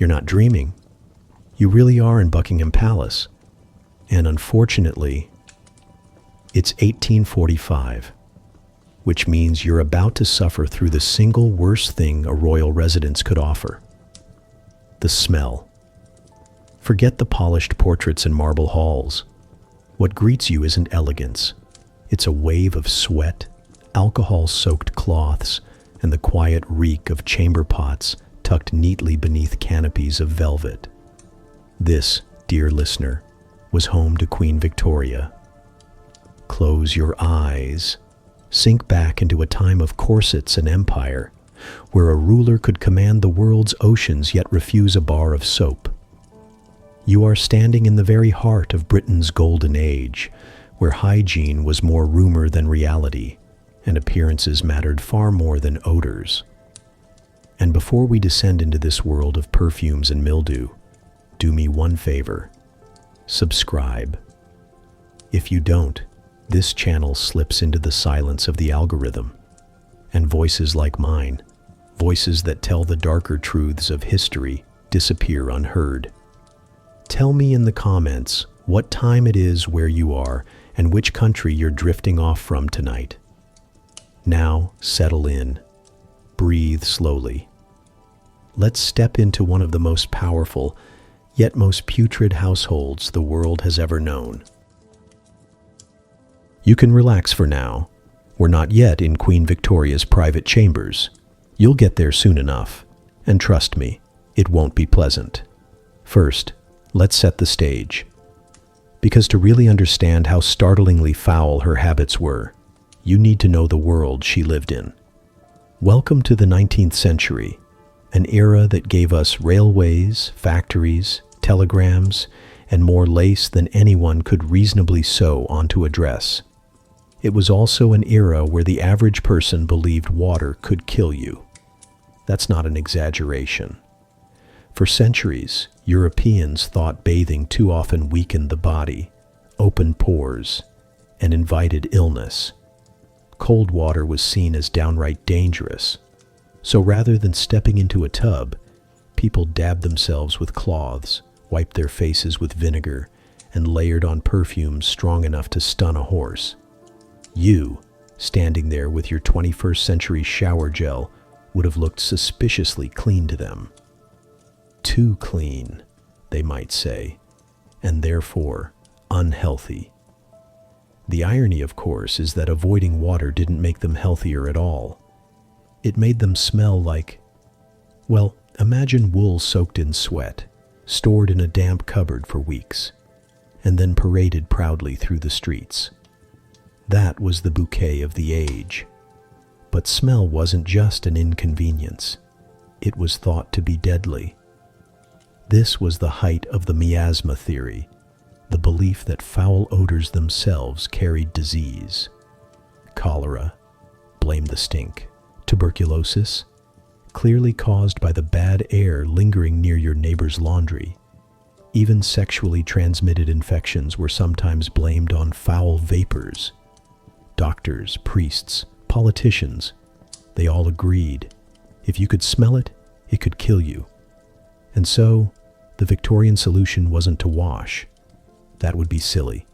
You're not dreaming. You really are in Buckingham Palace. And unfortunately, it's 1845, which means you're about to suffer through the single worst thing a royal residence could offer: the smell. Forget the polished portraits and marble halls. What greets you isn't elegance. It's a wave of sweat, alcohol-soaked cloths, and the quiet reek of chamber pots tucked neatly beneath canopies of velvet. This, dear listener, was home to Queen Victoria. Close your eyes. Sink back into a time of corsets and empire, where a ruler could command the world's oceans yet refuse a bar of soap. You are standing in the very heart of Britain's golden age, where hygiene was more rumor than reality, and appearances mattered far more than odors. And before we descend into this world of perfumes and mildew, do me one favor: subscribe. If you don't, this channel slips into the silence of the algorithm, and voices like mine, voices that tell the darker truths of history, disappear unheard. Tell me in the comments what time it is where you are and which country you're drifting off from tonight. Now, settle in. Breathe slowly. Let's step into one of the most powerful, yet most putrid households the world has ever known. You can relax for now. We're not yet in Queen Victoria's private chambers. You'll get there soon enough. And trust me, it won't be pleasant. First, let's set the stage. Because to really understand how startlingly foul her habits were, you need to know the world she lived in. Welcome to the 19th century, an era that gave us railways, factories, telegrams, and more lace than anyone could reasonably sew onto a dress. It was also an era where the average person believed water could kill you. That's not an exaggeration. For centuries, Europeans thought bathing too often weakened the body, opened pores, and invited illness. Cold water was seen as downright dangerous. So rather than stepping into a tub, people dabbed themselves with cloths, wiped their faces with vinegar, and layered on perfumes strong enough to stun a horse. You, standing there with your 21st century shower gel, would have looked suspiciously clean to them. Too clean, they might say, and therefore unhealthy. The irony, of course, is that avoiding water didn't make them healthier at all. It made them smell like, well, imagine wool soaked in sweat, stored in a damp cupboard for weeks, and then paraded proudly through the streets. That was the bouquet of the age. But smell wasn't just an inconvenience. It was thought to be deadly. This was the height of the miasma theory, the belief that foul odors themselves carried disease. Cholera, blame the stink. Tuberculosis, clearly caused by the bad air lingering near your neighbor's laundry. Even sexually transmitted infections were sometimes blamed on foul vapors. Doctors, priests, politicians, they all agreed. If you could smell it, it could kill you. And so, the Victorian solution wasn't to wash. That would be silly.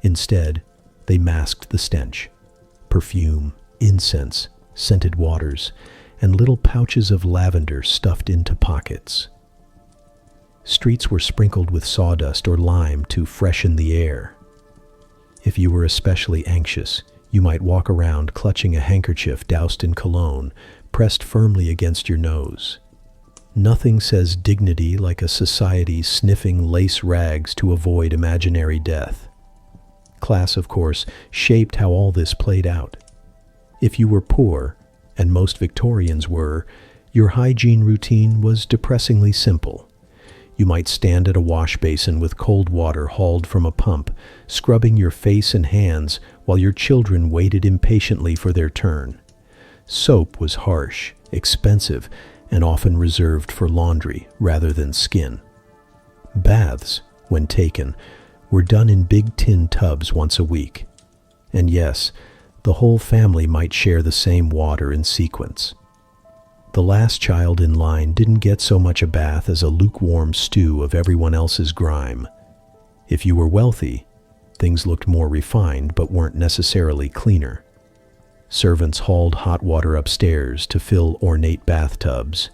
Instead, they masked the stench. Perfume, incense, scented waters, and little pouches of lavender stuffed into pockets. Streets were sprinkled with sawdust or lime to freshen the air. If you were especially anxious, you might walk around clutching a handkerchief doused in cologne, pressed firmly against your nose. Nothing says dignity like a society sniffing lace rags to avoid imaginary death. Class, of course, shaped how all this played out. If you were poor, and most Victorians were, your hygiene routine was depressingly simple. You might stand at a wash basin with cold water hauled from a pump, scrubbing your face and hands while your children waited impatiently for their turn. Soap was harsh, expensive, and often reserved for laundry rather than skin. Baths, when taken, were done in big tin tubs once a week. And yes, the whole family might share the same water in sequence. The last child in line didn't get so much a bath as a lukewarm stew of everyone else's grime. If you were wealthy, things looked more refined but weren't necessarily cleaner. Servants hauled hot water upstairs to fill ornate bathtubs,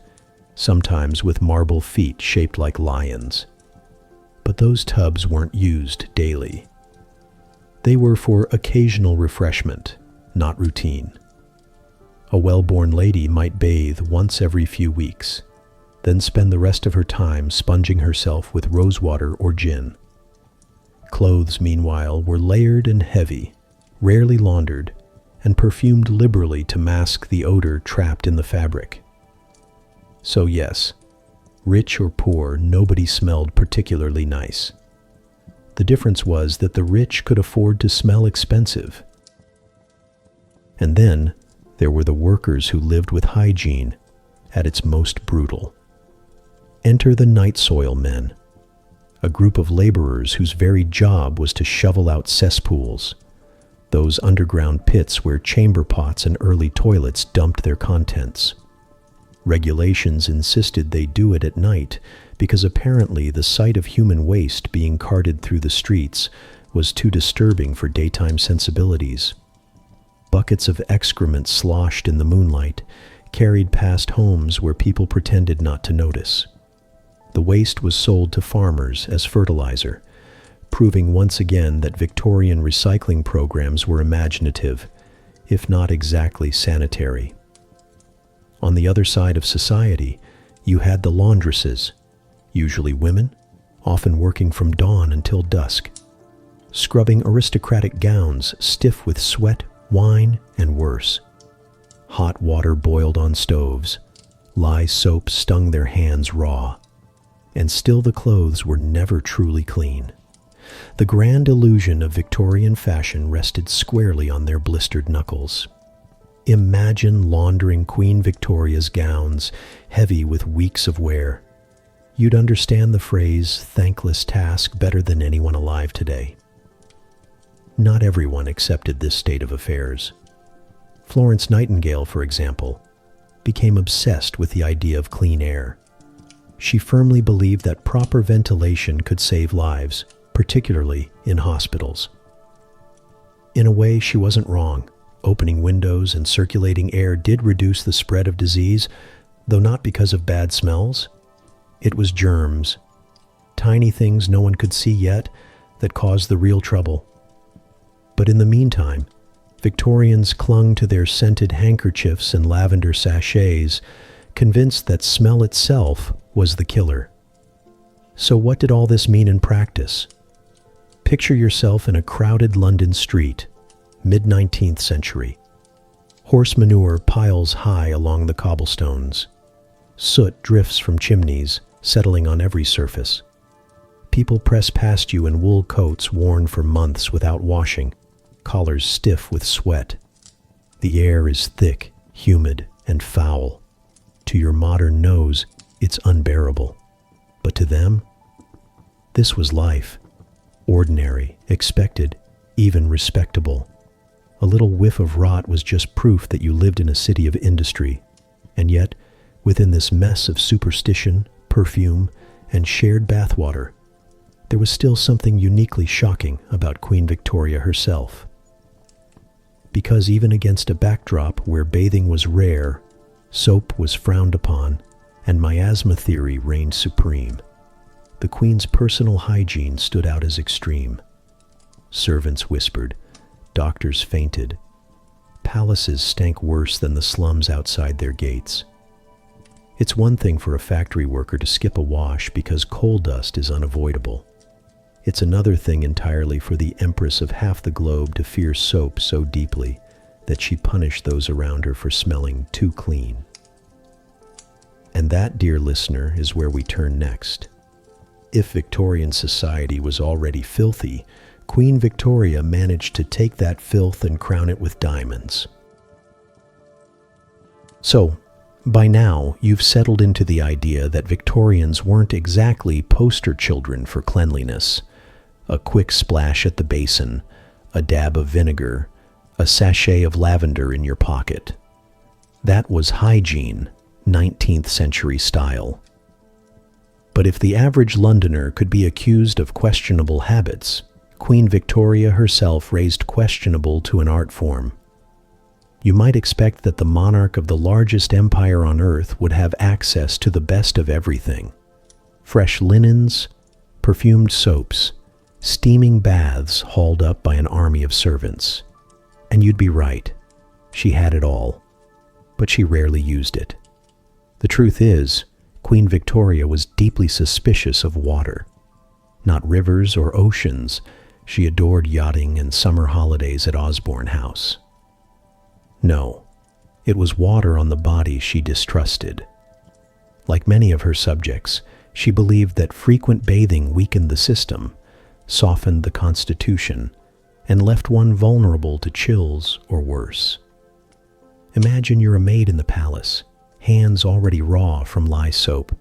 sometimes with marble feet shaped like lions. But those tubs weren't used daily. They were for occasional refreshment, not routine. A well-born lady might bathe once every few weeks, then spend the rest of her time sponging herself with rosewater or gin. Clothes, meanwhile, were layered and heavy, rarely laundered, and perfumed liberally to mask the odor trapped in the fabric. So yes, rich or poor, nobody smelled particularly nice. The difference was that the rich could afford to smell expensive. And then there were the workers who lived with hygiene at its most brutal. Enter the night soil men, a group of laborers whose very job was to shovel out cesspools, those underground pits where chamber pots and early toilets dumped their contents. Regulations insisted they do it at night because apparently the sight of human waste being carted through the streets was too disturbing for daytime sensibilities. Buckets of excrement sloshed in the moonlight, carried past homes where people pretended not to notice. The waste was sold to farmers as fertilizer, proving once again that Victorian recycling programs were imaginative, if not exactly sanitary. On the other side of society, you had the laundresses, usually women, often working from dawn until dusk, scrubbing aristocratic gowns stiff with sweat, wine, and worse. Hot water boiled on stoves, lye soap stung their hands raw, and still the clothes were never truly clean. The grand illusion of Victorian fashion rested squarely on their blistered knuckles. Imagine laundering Queen Victoria's gowns, heavy with weeks of wear. You'd understand the phrase thankless task better than anyone alive today. Not everyone accepted this state of affairs. Florence Nightingale, for example, became obsessed with the idea of clean air. She firmly believed that proper ventilation could save lives, particularly in hospitals. In a way, she wasn't wrong. Opening windows and circulating air did reduce the spread of disease, though not because of bad smells. It was germs, tiny things no one could see yet, that caused the real trouble. But in the meantime, Victorians clung to their scented handkerchiefs and lavender sachets, convinced that smell itself was the killer. So what did all this mean in practice? Picture yourself in a crowded London street, mid-19th century. Horse manure piles high along the cobblestones. Soot drifts from chimneys, settling on every surface. People press past you in wool coats worn for months without washing, collars stiff with sweat. The air is thick, humid, and foul. To your modern nose, it's unbearable. But to them, this was life. Ordinary, expected, even respectable. A little whiff of rot was just proof that you lived in a city of industry. And yet, within this mess of superstition, perfume, and shared bathwater, there was still something uniquely shocking about Queen Victoria herself. Because even against a backdrop where bathing was rare, soap was frowned upon, and miasma theory reigned supreme, the Queen's personal hygiene stood out as extreme. Servants whispered, doctors fainted, palaces stank worse than the slums outside their gates. It's one thing for a factory worker to skip a wash because coal dust is unavoidable. It's another thing entirely for the empress of half the globe to fear soap so deeply that she punished those around her for smelling too clean. And that, dear listener, is where we turn next. If Victorian society was already filthy, Queen Victoria managed to take that filth and crown it with diamonds. So, by now, you've settled into the idea that Victorians weren't exactly poster children for cleanliness. A quick splash at the basin, a dab of vinegar, a sachet of lavender in your pocket. That was hygiene, 19th century style. But if the average Londoner could be accused of questionable habits, Queen Victoria herself raised questionable to an art form. You might expect that the monarch of the largest empire on earth would have access to the best of everything. Fresh linens, perfumed soaps, steaming baths hauled up by an army of servants. And you'd be right. She had it all. But she rarely used it. The truth is, Queen Victoria was deeply suspicious of water. Not rivers or oceans, she adored yachting and summer holidays at Osborne House. No, it was water on the body she distrusted. Like many of her subjects, she believed that frequent bathing weakened the system, softened the constitution, and left one vulnerable to chills or worse. Imagine you're a maid in the palace, hands already raw from lye soap,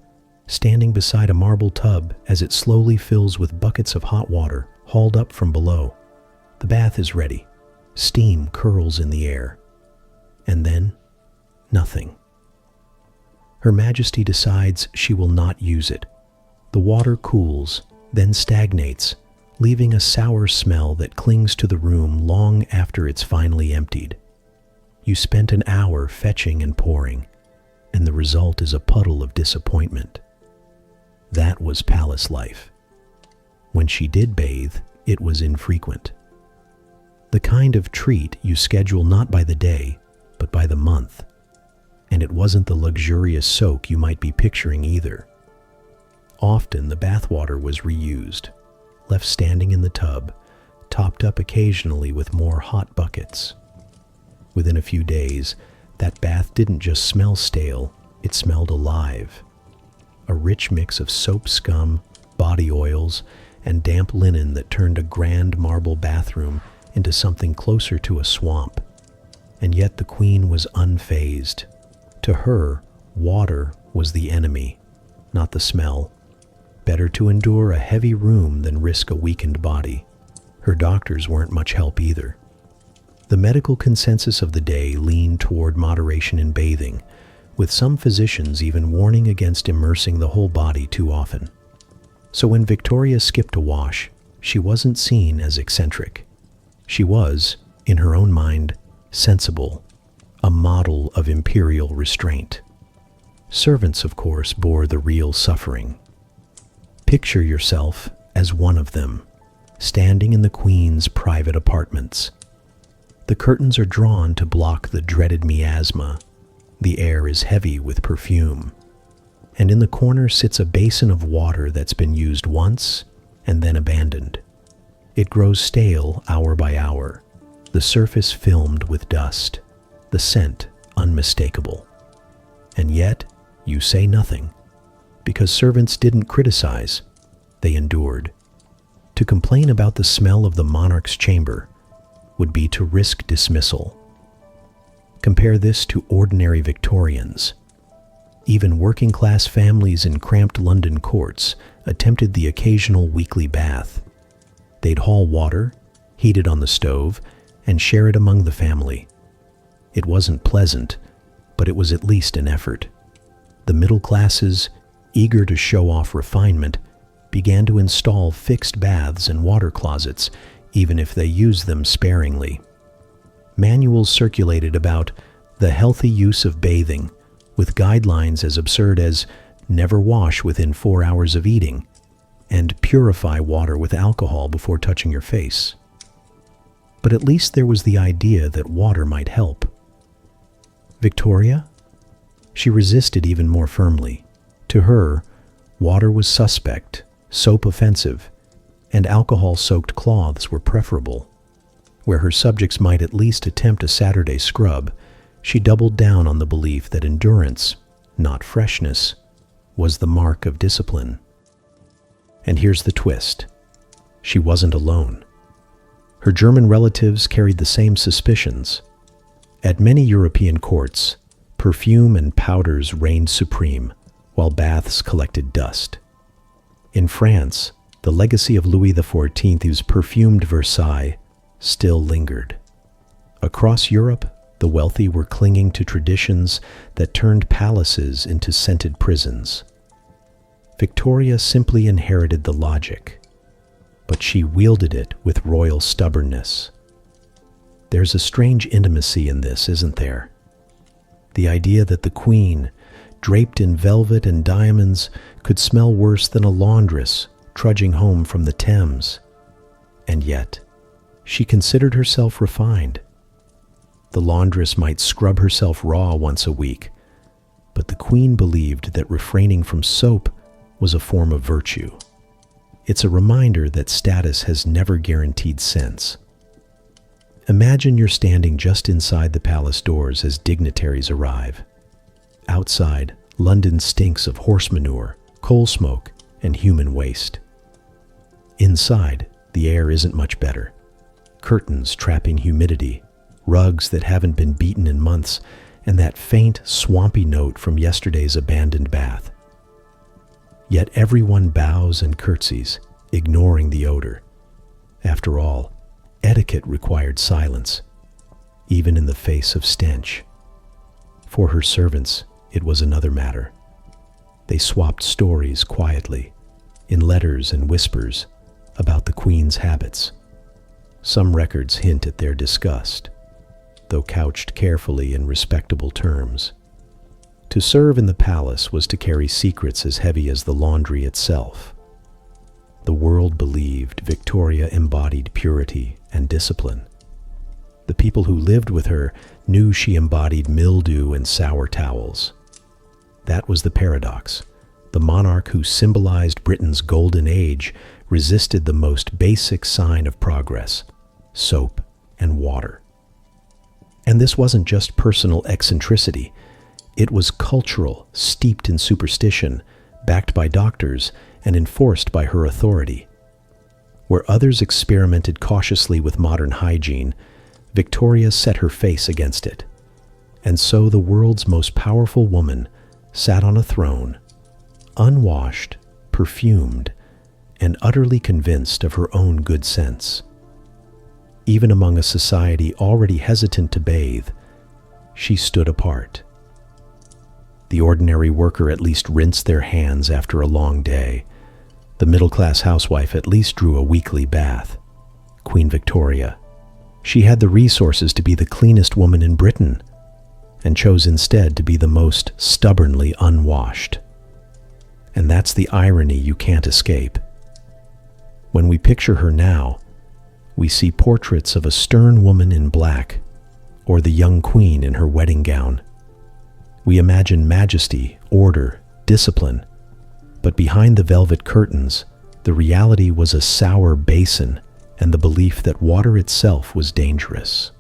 standing beside a marble tub as it slowly fills with buckets of hot water hauled up from below. The bath is ready. Steam curls in the air. And then, nothing. Her Majesty decides she will not use it. The water cools, then stagnates, leaving a sour smell that clings to the room long after it's finally emptied. You spent an hour fetching and pouring, and the result is a puddle of disappointment. That was palace life. When she did bathe, it was infrequent. The kind of treat you schedule not by the day, but by the month. And it wasn't the luxurious soak you might be picturing either. Often the bathwater was reused, left standing in the tub, topped up occasionally with more hot buckets. Within a few days, that bath didn't just smell stale, it smelled alive. A rich mix of soap scum, body oils, and damp linen that turned a grand marble bathroom into something closer to a swamp. And yet the Queen was unfazed. To her, water was the enemy, not the smell. Better to endure a heavy room than risk a weakened body. Her doctors weren't much help either. The medical consensus of the day leaned toward moderation in bathing, with some physicians even warning against immersing the whole body too often. So when Victoria skipped a wash, she wasn't seen as eccentric. She was, in her own mind, sensible, a model of imperial restraint. Servants, of course, bore the real suffering. Picture yourself as one of them, standing in the Queen's private apartments. The curtains are drawn to block the dreaded miasma. The air is heavy with perfume. And in the corner sits a basin of water that's been used once and then abandoned. It grows stale hour by hour, the surface filmed with dust, the scent unmistakable. And yet, you say nothing, because servants didn't criticize, they endured. To complain about the smell of the monarch's chamber would be to risk dismissal. Compare this to ordinary Victorians. Even working-class families in cramped London courts attempted the occasional weekly bath. They'd haul water, heat it on the stove, and share it among the family. It wasn't pleasant, but it was at least an effort. The middle classes, eager to show off refinement, began to install fixed baths and water closets, even if they used them sparingly. Manuals circulated about the healthy use of bathing, with guidelines as absurd as never wash within 4 hours of eating, and purify water with alcohol before touching your face. But at least there was the idea that water might help. Victoria? She resisted even more firmly. To her, water was suspect, soap offensive, and alcohol-soaked cloths were preferable. Where her subjects might at least attempt a Saturday scrub, she doubled down on the belief that endurance, not freshness, was the mark of discipline. And here's the twist. She wasn't alone. Her German relatives carried the same suspicions. At many European courts, perfume and powders reigned supreme, while baths collected dust. In France, the legacy of Louis XIV, whose perfumed Versailles, still lingered. Across Europe, The wealthy were clinging to traditions that turned palaces into scented prisons. Victoria simply inherited the logic, but she wielded it with royal stubbornness. There's a strange intimacy in this, isn't there? The idea that the queen, draped in velvet and diamonds, could smell worse than a laundress trudging home from the Thames. And yet, she considered herself refined. The laundress might scrub herself raw once a week, but the queen believed that refraining from soap was a form of virtue. It's a reminder that status has never guaranteed sense. Imagine you're standing just inside the palace doors as dignitaries arrive. Outside, London stinks of horse manure, coal smoke, and human waste. Inside, the air isn't much better. Curtains trapping humidity, rugs that haven't been beaten in months, and that faint, swampy note from yesterday's abandoned bath. Yet everyone bows and curtsies, ignoring the odor. After all, etiquette required silence, even in the face of stench. For her servants, it was another matter. They swapped stories quietly, in letters and whispers, about the queen's habits. Some records hint at their disgust, though couched carefully in respectable terms. To serve in the palace was to carry secrets as heavy as the laundry itself. The world believed Victoria embodied purity and discipline. The people who lived with her knew she embodied mildew and sour towels. That was the paradox. The monarch who symbolized Britain's golden age resisted the most basic sign of progress: soap and water. And this wasn't just personal eccentricity. It was cultural, steeped in superstition, backed by doctors, and enforced by her authority. Where others experimented cautiously with modern hygiene, Victoria set her face against it. And so the world's most powerful woman sat on a throne, unwashed, perfumed, and utterly convinced of her own good sense. Even among a society already hesitant to bathe, she stood apart. The ordinary worker at least rinsed their hands after a long day. The middle-class housewife at least drew a weekly bath. Queen Victoria, she had the resources to be the cleanest woman in Britain, and chose instead to be the most stubbornly unwashed. And that's the irony you can't escape. When we picture her now, we see portraits of a stern woman in black, or the young queen in her wedding gown. We imagine majesty, order, discipline, but behind the velvet curtains, the reality was a sour basin and the belief that water itself was dangerous.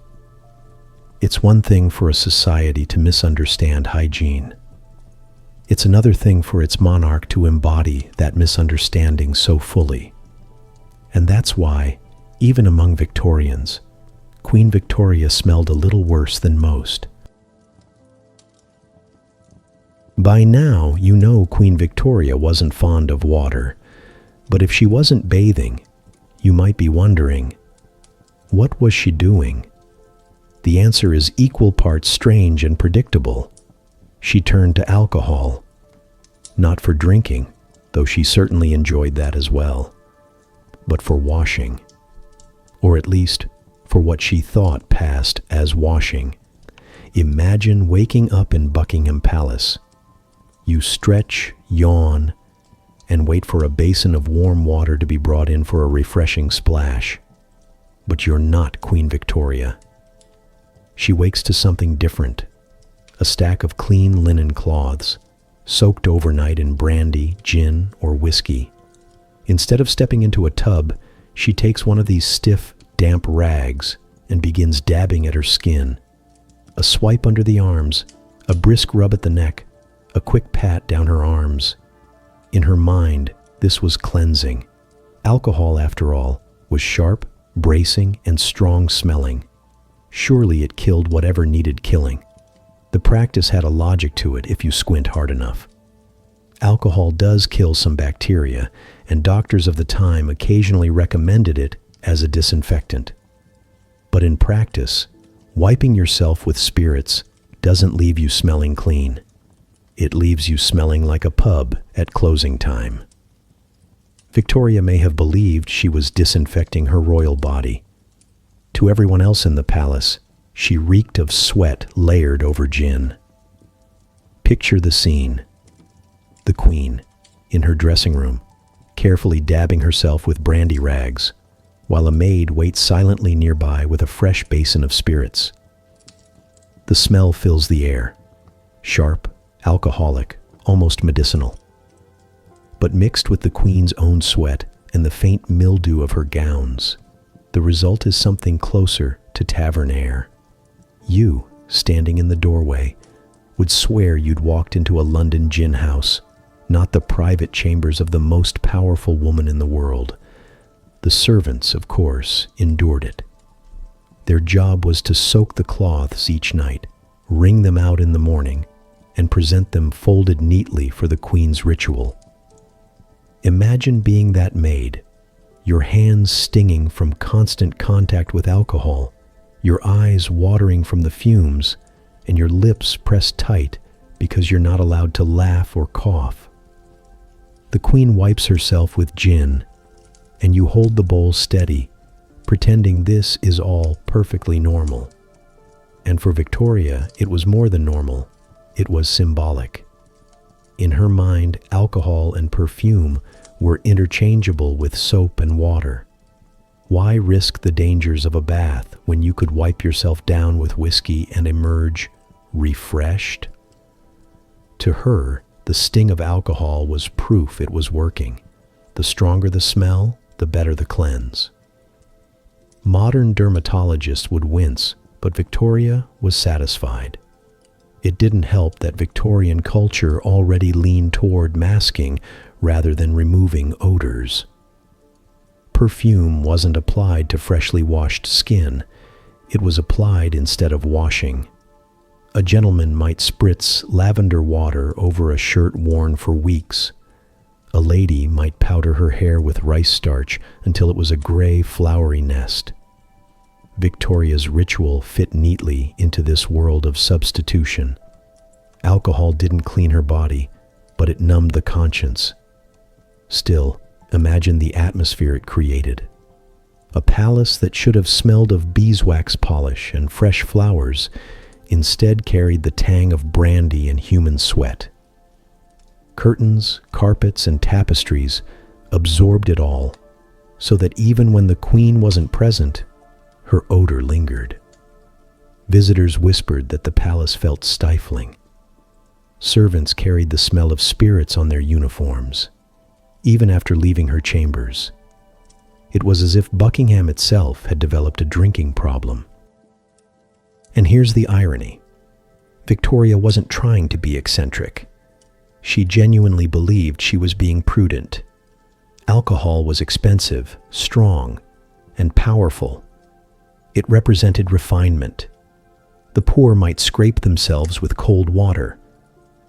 It's one thing for a society to misunderstand hygiene. It's another thing for its monarch to embody that misunderstanding so fully. And that's why, even among Victorians, Queen Victoria smelled a little worse than most. By now, you know Queen Victoria wasn't fond of water, but if she wasn't bathing, you might be wondering, what was she doing? The answer is equal parts strange and predictable. She turned to alcohol. Not for drinking, though she certainly enjoyed that as well, but for washing. Or at least, for what she thought passed as washing. Imagine waking up in Buckingham Palace. You stretch, yawn, and wait for a basin of warm water to be brought in for a refreshing splash. But you're not Queen Victoria. She wakes to something different. A stack of clean linen cloths, soaked overnight in brandy, gin, or whiskey. Instead of stepping into a tub, she takes one of these stiff, damp rags and begins dabbing at her skin. A swipe under the arms, a brisk rub at the neck, a quick pat down her arms. In her mind, this was cleansing. Alcohol, after all, was sharp, bracing, and strong-smelling. Surely it killed whatever needed killing. The practice had a logic to it if you squint hard enough. Alcohol does kill some bacteria, and doctors of the time occasionally recommended it as a disinfectant. But in practice, Wiping yourself with spirits doesn't leave you smelling clean. It leaves you smelling like a pub at closing time. Victoria may have believed she was disinfecting her royal body. To everyone else in the palace, she reeked of sweat layered over gin. Picture the scene. The Queen, in her dressing room, carefully dabbing herself with brandy rags, while a maid waits silently nearby with a fresh basin of spirits. The smell fills the air, sharp, alcoholic, almost medicinal. But mixed with the Queen's own sweat and the faint mildew of her gowns, the result is something closer to tavern air. You, standing in the doorway, would swear you'd walked into a London gin house, not the private chambers of the most powerful woman in the world. The servants, of course, endured it. Their job was to soak the cloths each night, wring them out in the morning, and present them folded neatly for the Queen's ritual. Imagine being that maid, your hands stinging from constant contact with alcohol, your eyes watering from the fumes, and your lips pressed tight because you're not allowed to laugh or cough. The Queen wipes herself with gin, and you hold the bowl steady, pretending this is all perfectly normal. And for Victoria, it was more than normal. It was symbolic. In her mind, alcohol and perfume were interchangeable with soap and water. Why risk the dangers of a bath when you could wipe yourself down with whiskey and emerge refreshed? To her, the sting of alcohol was proof it was working. The stronger the smell, the better the cleanse. Modern dermatologists would wince, but Victoria was satisfied. It didn't help that Victorian culture already leaned toward masking rather than removing odors. Perfume wasn't applied to freshly washed skin. It was applied instead of washing. A gentleman might spritz lavender water over a shirt worn for weeks. A lady might powder her hair with rice starch until it was a gray, flowery nest. Victoria's ritual fit neatly into this world of substitution. Alcohol didn't clean her body, but it numbed the conscience. Still, imagine the atmosphere it created. A palace that should have smelled of beeswax polish and fresh flowers instead carried the tang of brandy and human sweat. Curtains, carpets, and tapestries absorbed it all, so that even when the Queen wasn't present, her odor lingered. Visitors whispered that the palace felt stifling. Servants carried the smell of spirits on their uniforms, even after leaving her chambers. It was as if Buckingham itself had developed a drinking problem. And here's the irony. Victoria wasn't trying to be eccentric. She genuinely believed she was being prudent. Alcohol was expensive, strong, and powerful. It represented refinement. The poor might scrape themselves with cold water,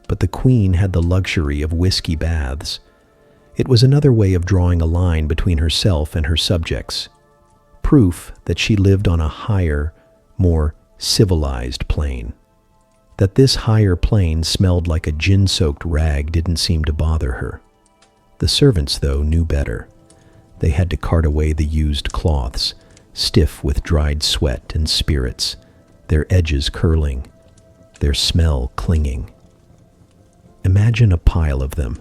but the Queen had the luxury of whiskey baths. It was another way of drawing a line between herself and her subjects, proof that she lived on a higher, more civilized plane. That this higher plane smelled like a gin-soaked rag didn't seem to bother her. The servants, though, knew better. They had to cart away the used cloths, stiff with dried sweat and spirits, their edges curling, their smell clinging. Imagine a pile of them,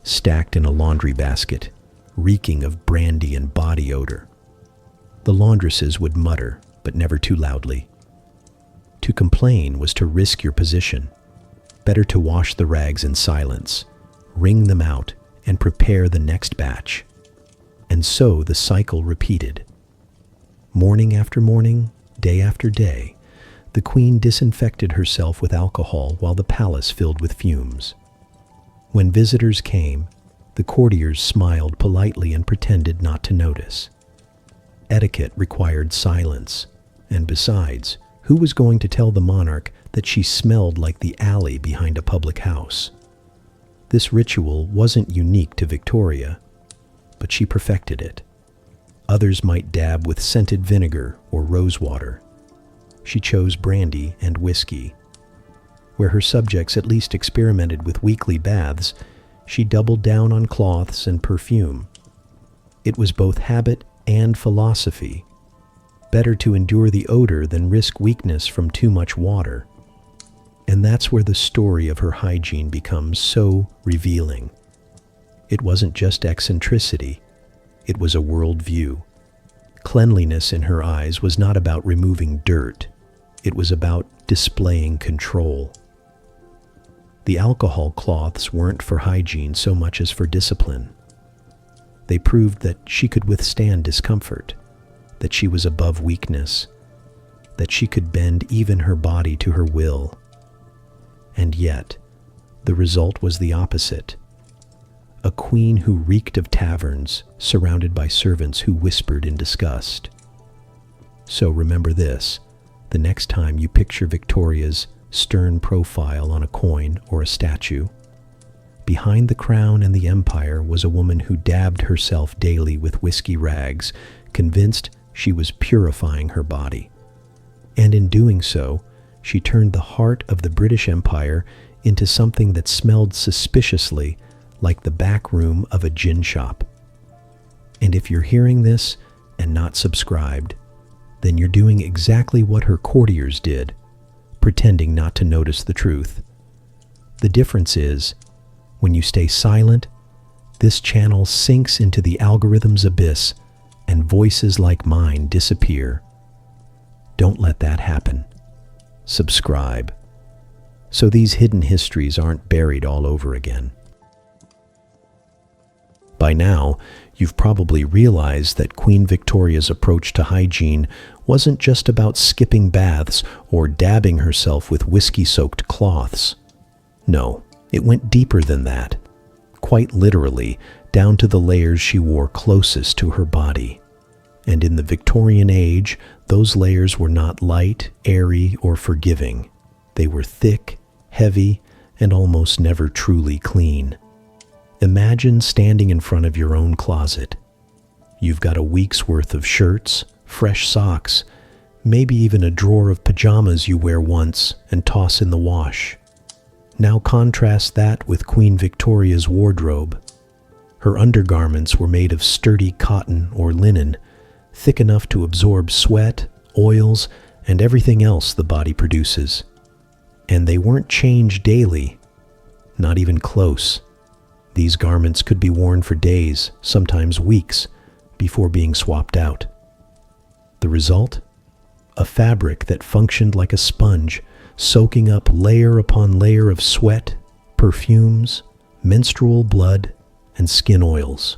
stacked in a laundry basket, reeking of brandy and body odor. The laundresses would mutter, but never too loudly. To complain was to risk your position. Better to wash the rags in silence, wring them out, and prepare the next batch. And so the cycle repeated. Morning after morning, day after day, the Queen disinfected herself with alcohol while the palace filled with fumes. When visitors came, the courtiers smiled politely and pretended not to notice. Etiquette required silence, and besides, who was going to tell the monarch that she smelled like the alley behind a public house? This ritual wasn't unique to Victoria, but she perfected it. Others might dab with scented vinegar or rose water. she chose brandy and whiskey. Where her subjects at least experimented with weekly baths, she doubled down on cloths and perfume. It was both habit and philosophy. Better to endure the odor than risk weakness from too much water. And that's where the story of her hygiene becomes so revealing. It wasn't just eccentricity, it was a worldview. Cleanliness in her eyes was not about removing dirt, it was about displaying control. The alcohol cloths weren't for hygiene so much as for discipline. They proved that she could withstand discomfort, that she was above weakness, that she could bend even her body to her will. And yet, the result was the opposite. A queen who reeked of taverns, surrounded by servants who whispered in disgust. So remember this, the next time you picture Victoria's stern profile on a coin or a statue, behind the crown and the empire was a woman who dabbed herself daily with whiskey rags, convinced she was purifying her body. And in doing so, she turned the heart of the British Empire into something that smelled suspiciously like the back room of a gin shop. And if you're hearing this and not subscribed, then you're doing exactly what her courtiers did, pretending not to notice the truth. The difference is, when you stay silent, this channel sinks into the algorithm's abyss and voices like mine disappear. Don't let that happen. Subscribe, so these hidden histories aren't buried all over again. By now, you've probably realized that Queen Victoria's approach to hygiene wasn't just about skipping baths or dabbing herself with whiskey-soaked cloths. No, it went deeper than that, quite literally down to the layers she wore closest to her body. And in the Victorian age, those layers were not light, airy, or forgiving. They were thick, heavy, and almost never truly clean. Imagine standing in front of your own closet. You've got a week's worth of shirts, fresh socks, maybe even a drawer of pajamas you wear once and toss in the wash. Now contrast that with Queen Victoria's wardrobe. Her undergarments were made of sturdy cotton or linen, thick enough to absorb sweat, oils, and everything else the body produces. And they weren't changed daily, not even close. These garments could be worn for days, sometimes weeks, before being swapped out. The result? A fabric that functioned like a sponge, soaking up layer upon layer of sweat, perfumes, menstrual blood, and skin oils.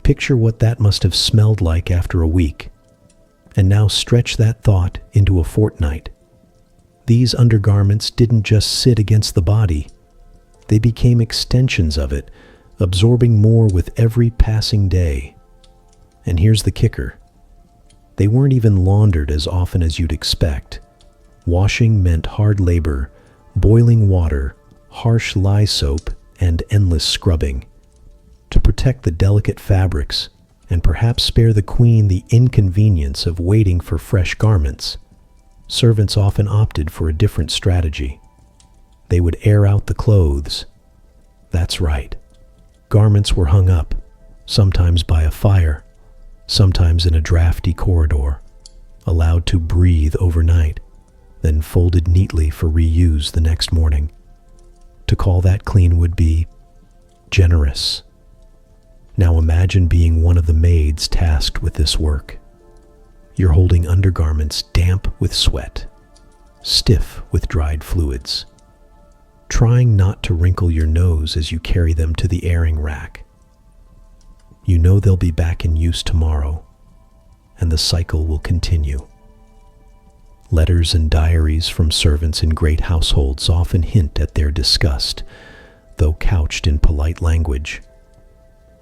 Picture what that must have smelled like after a week, and now stretch that thought into a fortnight. These undergarments didn't just sit against the body. They became extensions of it, absorbing more with every passing day. And here's the kicker. They weren't even laundered as often as you'd expect. Washing meant hard labor, boiling water, harsh lye soap, and endless scrubbing. To protect the delicate fabrics, and perhaps spare the queen the inconvenience of waiting for fresh garments, servants often opted for a different strategy. They would air out the clothes. That's right. Garments were hung up, sometimes by a fire, sometimes in a drafty corridor, allowed to breathe overnight, then folded neatly for reuse the next morning. To call that clean would be generous. Now imagine being one of the maids tasked with this work. You're holding undergarments damp with sweat, stiff with dried fluids, trying not to wrinkle your nose as you carry them to the airing rack. You know they'll be back in use tomorrow, and the cycle will continue. Letters and diaries from servants in great households often hint at their disgust, though couched in polite language.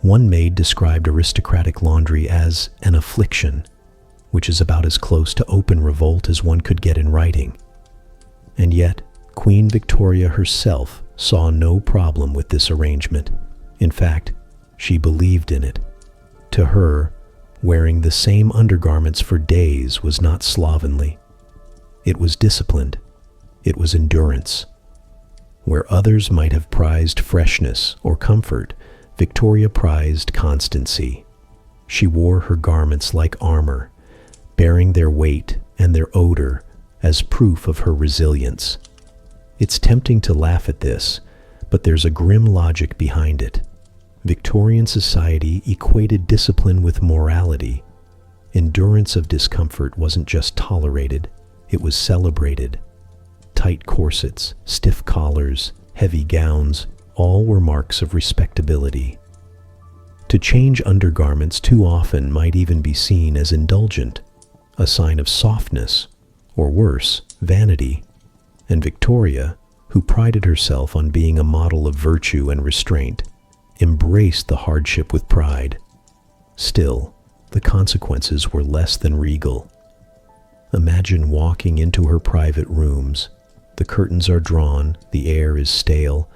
One maid described aristocratic laundry as an affliction, which is about as close to open revolt as one could get in writing. And yet, Queen Victoria herself saw no problem with this arrangement. In fact, she believed in it. To her, wearing the same undergarments for days was not slovenly. It was disciplined. It was endurance. Where others might have prized freshness or comfort, Victoria prized constancy. She wore her garments like armor, bearing their weight and their odor as proof of her resilience. It's tempting to laugh at this, but there's a grim logic behind it. Victorian society equated discipline with morality. Endurance of discomfort wasn't just tolerated, it was celebrated. Tight corsets, stiff collars, heavy gowns, all were marks of respectability. To change undergarments too often might even be seen as indulgent, a sign of softness, or worse, vanity. And Victoria, who prided herself on being a model of virtue and restraint, embraced the hardship with pride. Still, the consequences were less than regal. Imagine walking into her private rooms. The curtains are drawn, the air is stale,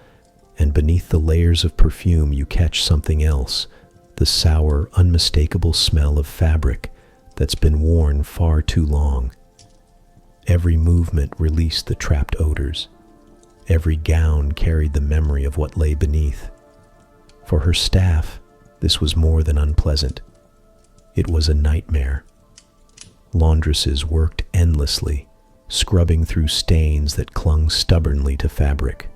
and beneath the layers of perfume you catch something else, the sour, unmistakable smell of fabric that's been worn far too long. Every movement released the trapped odors. Every gown carried the memory of what lay beneath. For her staff, this was more than unpleasant. It was a nightmare. Laundresses worked endlessly, scrubbing through stains that clung stubbornly to fabric.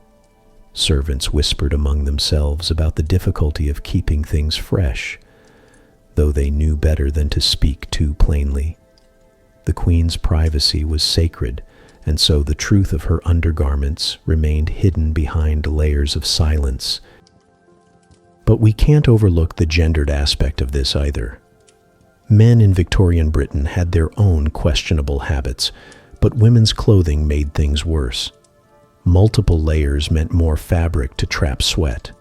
Servants whispered among themselves about the difficulty of keeping things fresh, though they knew better than to speak too plainly. The Queen's privacy was sacred, and so the truth of her undergarments remained hidden behind layers of silence. But we can't overlook the gendered aspect of this either. Men in Victorian Britain had their own questionable habits, but women's clothing made things worse. Multiple layers meant more fabric to trap sweat.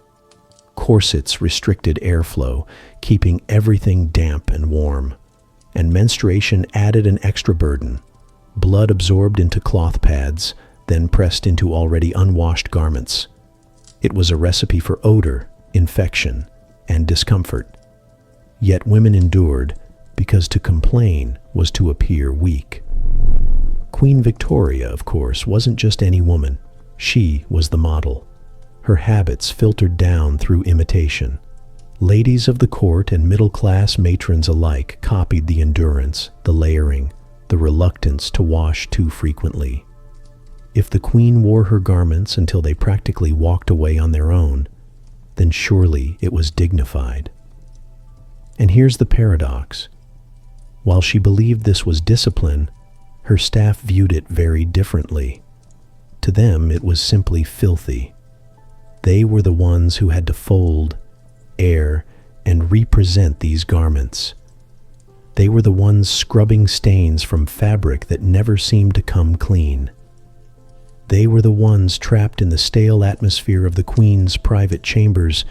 Corsets restricted airflow, keeping everything damp and warm. And menstruation added an extra burden. Blood absorbed into cloth pads, then pressed into already unwashed garments. It was a recipe for odor, infection, and discomfort. Yet women endured, because to complain was to appear weak. Queen Victoria, of course, wasn't just any woman. She was the model. Her habits filtered down through imitation. Ladies of the court and middle-class matrons alike copied the endurance, the layering, the reluctance to wash too frequently. If the Queen wore her garments until they practically walked away on their own, then surely it was dignified. And here's the paradox. While she believed this was discipline, her staff viewed it very differently. To them, it was simply filthy. They were the ones who had to fold, air, and represent these garments. They were the ones scrubbing stains from fabric that never seemed to come clean. They were the ones trapped in the stale atmosphere of the Queen's private chambers,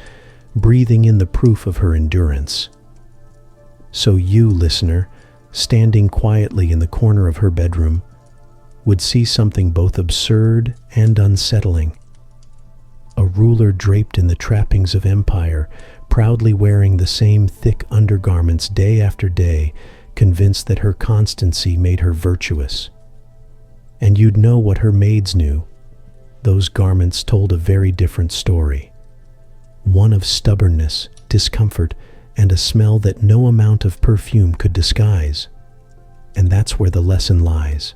breathing in the proof of her endurance. So you, listener, standing quietly in the corner of her bedroom, would see something both absurd and unsettling. A ruler draped in the trappings of empire, proudly wearing the same thick undergarments day after day, convinced that her constancy made her virtuous. And you'd know what her maids knew. Those garments told a very different story. One of stubbornness, discomfort, and a smell that no amount of perfume could disguise. And that's where the lesson lies.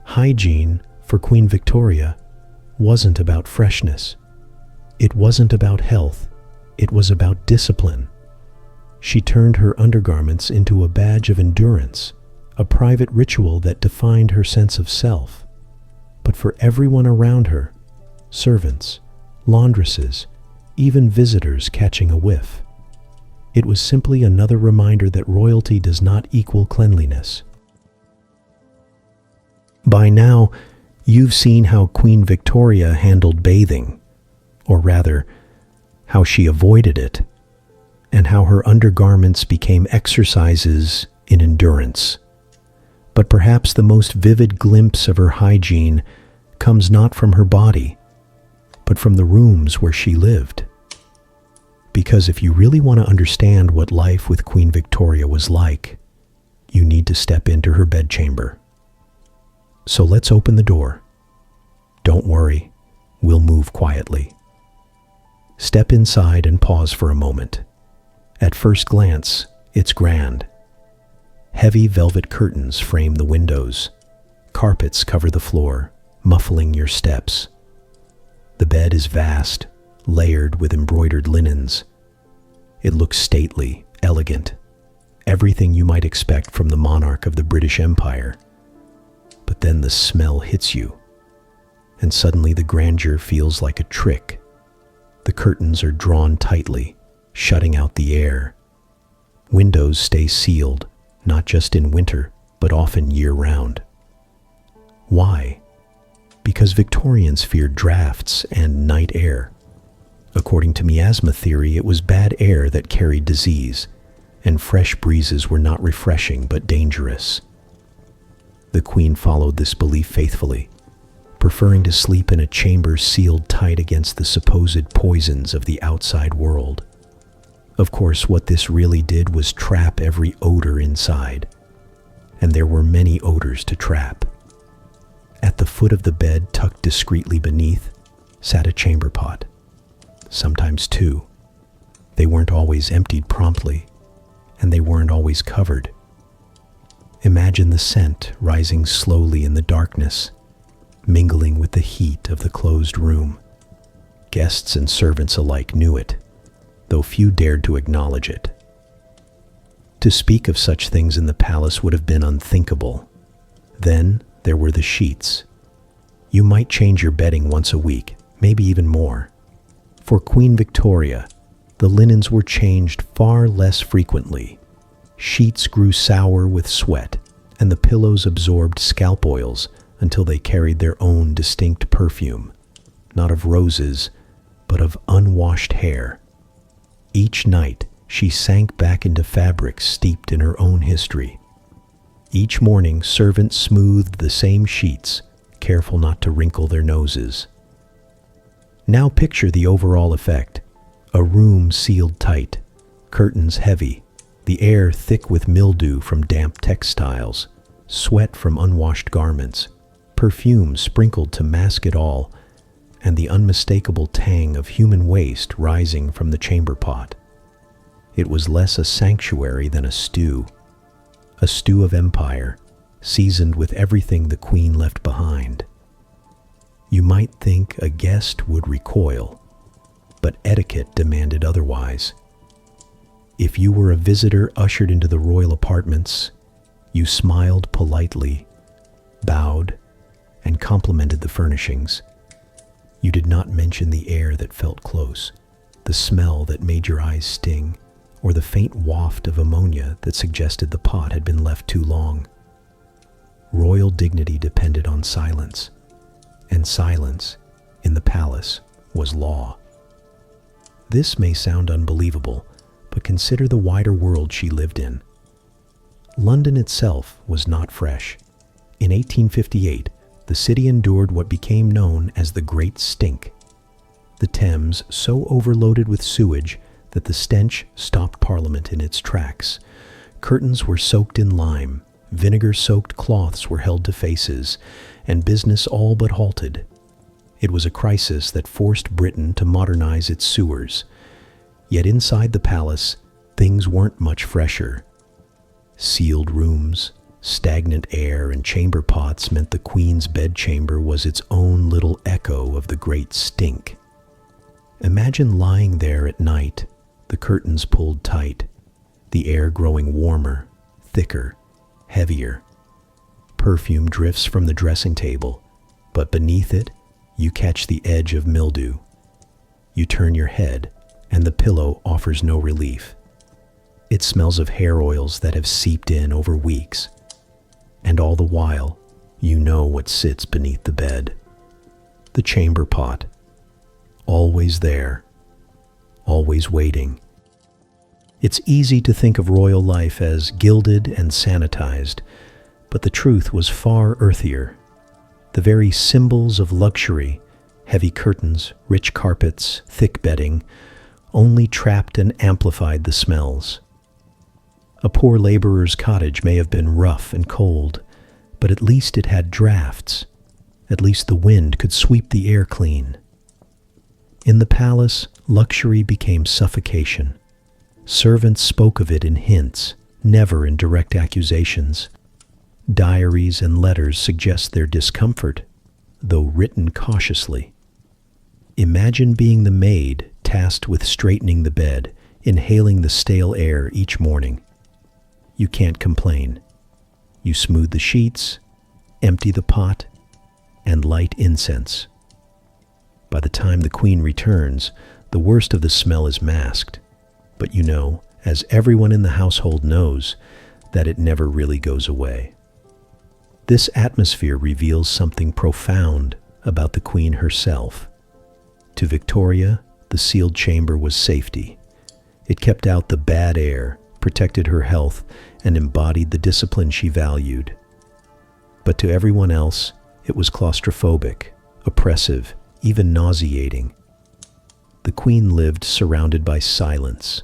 Hygiene, for Queen Victoria, wasn't about freshness. It wasn't about health. It was about discipline. She turned her undergarments into a badge of endurance, a private ritual that defined her sense of self. But for everyone around her, servants, laundresses, even visitors catching a whiff, it was simply another reminder that royalty does not equal cleanliness. By now, you've seen how Queen Victoria handled bathing, or rather, how she avoided it, and how her undergarments became exercises in endurance. But perhaps the most vivid glimpse of her hygiene comes not from her body, but from the rooms where she lived. Because if you really want to understand what life with Queen Victoria was like, you need to step into her bedchamber. So let's open the door. Don't worry, we'll move quietly. Step inside and pause for a moment. At first glance, it's grand. Heavy velvet curtains frame the windows. Carpets cover the floor, muffling your steps. The bed is vast, layered with embroidered linens. It looks stately, elegant, everything you might expect from the monarch of the British Empire. But then the smell hits you, and suddenly the grandeur feels like a trick. The curtains are drawn tightly, shutting out the air. Windows stay sealed, not just in winter, but often year-round. Why? Because Victorians feared drafts and night air. According to miasma theory, it was bad air that carried disease, and fresh breezes were not refreshing but dangerous. The Queen followed this belief faithfully, preferring to sleep in a chamber sealed tight against the supposed poisons of the outside world. Of course, what this really did was trap every odor inside, and there were many odors to trap. At the foot of the bed, tucked discreetly beneath, sat a chamber pot, sometimes two. They weren't always emptied promptly, and they weren't always covered. Imagine the scent rising slowly in the darkness, mingling with the heat of the closed room. Guests and servants alike knew it, though few dared to acknowledge it. To speak of such things in the palace would have been unthinkable. Then there were the sheets. You might change your bedding once a week, maybe even more. For Queen Victoria, the linens were changed far less frequently. Sheets grew sour with sweat, and the pillows absorbed scalp oils until they carried their own distinct perfume, not of roses, but of unwashed hair. Each night, she sank back into fabrics steeped in her own history. Each morning, servants smoothed the same sheets, careful not to wrinkle their noses. Now picture the overall effect. A room sealed tight, curtains heavy, the air thick with mildew from damp textiles, sweat from unwashed garments, perfume sprinkled to mask it all, and the unmistakable tang of human waste rising from the chamber pot. It was less a sanctuary than a stew of empire, seasoned with everything the Queen left behind. You might think a guest would recoil, but etiquette demanded otherwise. If you were a visitor ushered into the royal apartments, you smiled politely, bowed, and complimented the furnishings. You did not mention the air that felt close, the smell that made your eyes sting, or the faint waft of ammonia that suggested the pot had been left too long. Royal dignity depended on silence, and silence, in the palace, was law. This may sound unbelievable, but consider the wider world she lived in. London itself was not fresh. In 1858, the city endured what became known as the Great Stink. The Thames so overloaded with sewage that the stench stopped Parliament in its tracks. Curtains were soaked in lime, vinegar-soaked cloths were held to faces, and business all but halted. It was a crisis that forced Britain to modernize its sewers. Yet inside the palace, things weren't much fresher. Sealed rooms, stagnant air, and chamber pots meant the Queen's bedchamber was its own little echo of the Great Stink. Imagine lying there at night, the curtains pulled tight, the air growing warmer, thicker, heavier. Perfume drifts from the dressing table, but beneath it, you catch the edge of mildew. You turn your head, and the pillow offers no relief. It smells of hair oils that have seeped in over weeks. And all the while, you know what sits beneath the bed. The chamber pot. Always there. Always waiting. It's easy to think of royal life as gilded and sanitized, but the truth was far earthier. The very symbols of luxury, heavy curtains, rich carpets, thick bedding, only trapped and amplified the smells. A poor laborer's cottage may have been rough and cold, but at least it had drafts. At least the wind could sweep the air clean. In the palace, luxury became suffocation. Servants spoke of it in hints, never in direct accusations. Diaries and letters suggest their discomfort, though written cautiously. Imagine being the maid tasked with straightening the bed, inhaling the stale air each morning. You can't complain. You smooth the sheets, empty the pot, and light incense. By the time the queen returns, the worst of the smell is masked. But you know, as everyone in the household knows, that it never really goes away. This atmosphere reveals something profound about the queen herself. To Victoria, the sealed chamber was safety. It kept out the bad air, protected her health, and embodied the discipline she valued. But to everyone else, it was claustrophobic, oppressive, even nauseating. The queen lived surrounded by silence.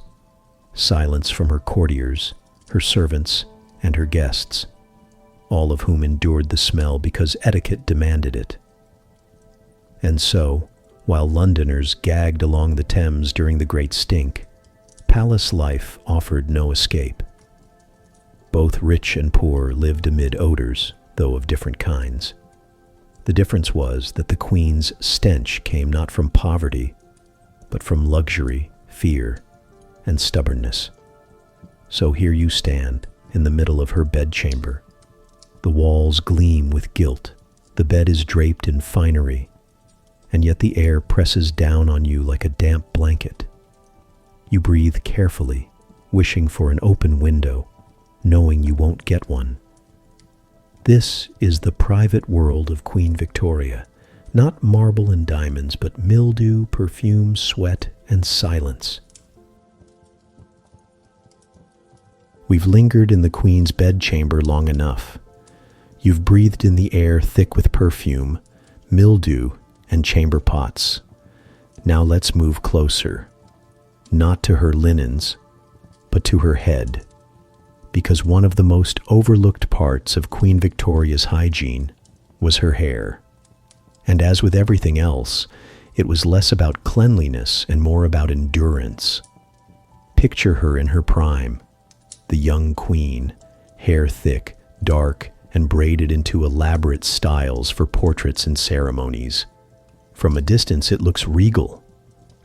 Silence from her courtiers, her servants, and her guests, all of whom endured the smell because etiquette demanded it. And so, while Londoners gagged along the Thames during the Great Stink, palace life offered no escape. Both rich and poor lived amid odors, though of different kinds. The difference was that the queen's stench came not from poverty, but from luxury, fear, and stubbornness. So here you stand, in the middle of her bedchamber. The walls gleam with gilt, the bed is draped in finery, and yet the air presses down on you like a damp blanket. You breathe carefully, wishing for an open window, knowing you won't get one. This is the private world of Queen Victoria, not marble and diamonds, but mildew, perfume, sweat, and silence. We've lingered in the Queen's bedchamber long enough. You've breathed in the air thick with perfume, mildew, and chamber pots. Now let's move closer, not to her linens, but to her head. Because one of the most overlooked parts of Queen Victoria's hygiene was her hair. And as with everything else, it was less about cleanliness and more about endurance. Picture her in her prime, the young queen, hair thick, dark, and braided into elaborate styles for portraits and ceremonies. From a distance it looks regal,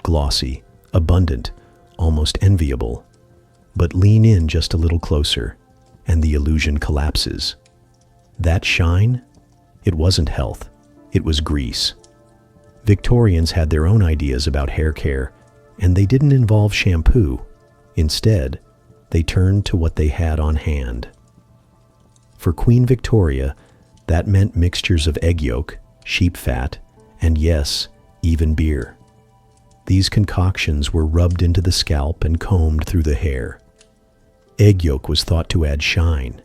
glossy, abundant, almost enviable. But lean in just a little closer, and the illusion collapses. That shine? It wasn't health, it was grease. Victorians had their own ideas about hair care, and they didn't involve shampoo. Instead, they turned to what they had on hand. For Queen Victoria, that meant mixtures of egg yolk, sheep fat, and yes, even beer. These concoctions were rubbed into the scalp and combed through the hair. Egg yolk was thought to add shine.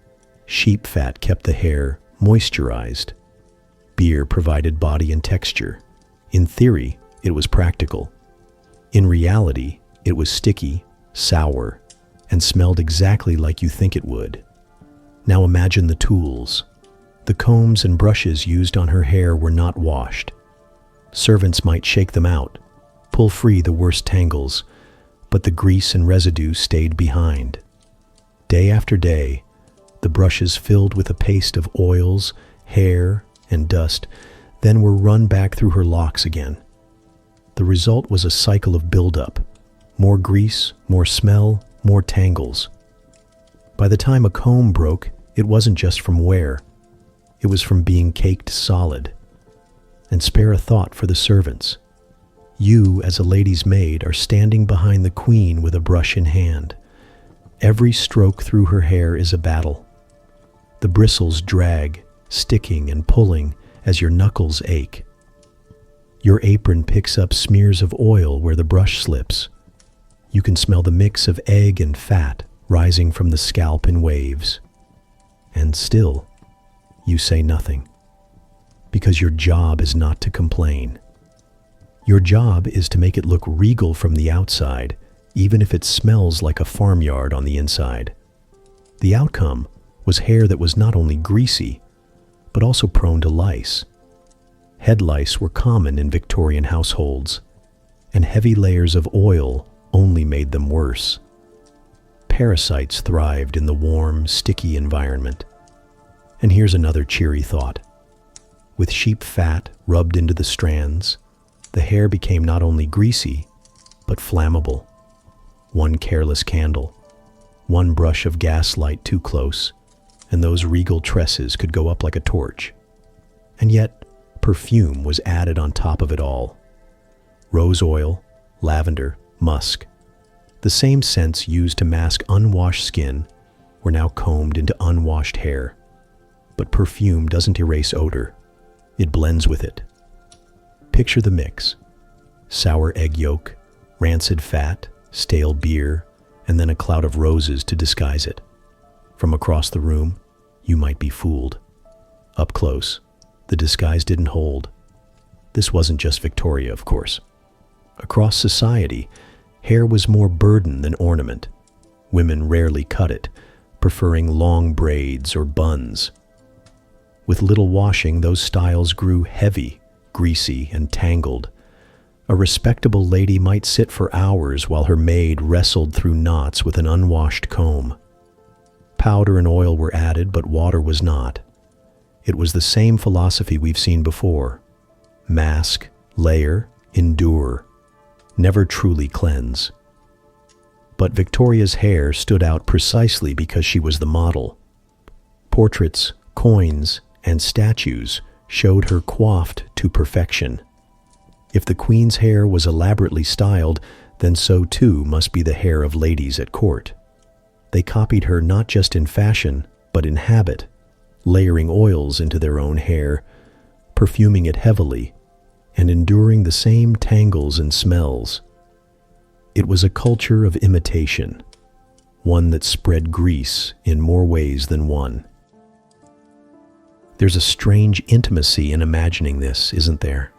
Sheep fat kept the hair moisturized. Beer provided body and texture. In theory, it was practical. In reality, it was sticky, sour, and smelled exactly like you think it would. Now imagine the tools. The combs and brushes used on her hair were not washed. Servants might shake them out, pull free the worst tangles, but the grease and residue stayed behind. Day after day, the brushes filled with a paste of oils, hair, and dust, then were run back through her locks again. The result was a cycle of buildup. More grease, more smell, more tangles. By the time a comb broke, it wasn't just from wear. It was from being caked solid. And spare a thought for the servants. You, as a lady's maid, are standing behind the queen with a brush in hand. Every stroke through her hair is a battle. The bristles drag, sticking and pulling as your knuckles ache. Your apron picks up smears of oil where the brush slips. You can smell the mix of egg and fat rising from the scalp in waves. And still, you say nothing. Because your job is not to complain. Your job is to make it look regal from the outside, even if it smells like a farmyard on the inside. The outcome was hair that was not only greasy, but also prone to lice. Head lice were common in Victorian households, and heavy layers of oil only made them worse. Parasites thrived in the warm, sticky environment. And here's another cheery thought. With sheep fat rubbed into the strands, the hair became not only greasy, but flammable. One careless candle, one brush of gaslight too close, and those regal tresses could go up like a torch. And yet, perfume was added on top of it all. Rose oil, lavender, musk. The same scents used to mask unwashed skin were now combed into unwashed hair. But perfume doesn't erase odor. It blends with it. Picture the mix. Sour egg yolk, rancid fat, stale beer, and then a cloud of roses to disguise it. From across the room, you might be fooled. Up close, the disguise didn't hold. This wasn't just Victoria, of course. Across society, hair was more burden than ornament. Women rarely cut it, preferring long braids or buns. With little washing, those styles grew heavy, greasy, and tangled. A respectable lady might sit for hours while her maid wrestled through knots with an unwashed comb. Powder and oil were added, but water was not. It was the same philosophy we've seen before. Mask, layer, endure. Never truly cleanse. But Victoria's hair stood out precisely because she was the model. Portraits, coins, and statues showed her coiffed to perfection. If the Queen's hair was elaborately styled, then so too must be the hair of ladies at court. They copied her not just in fashion, but in habit, layering oils into their own hair, perfuming it heavily, and enduring the same tangles and smells. It was a culture of imitation, one that spread grease in more ways than one. There's a strange intimacy in imagining this, isn't there?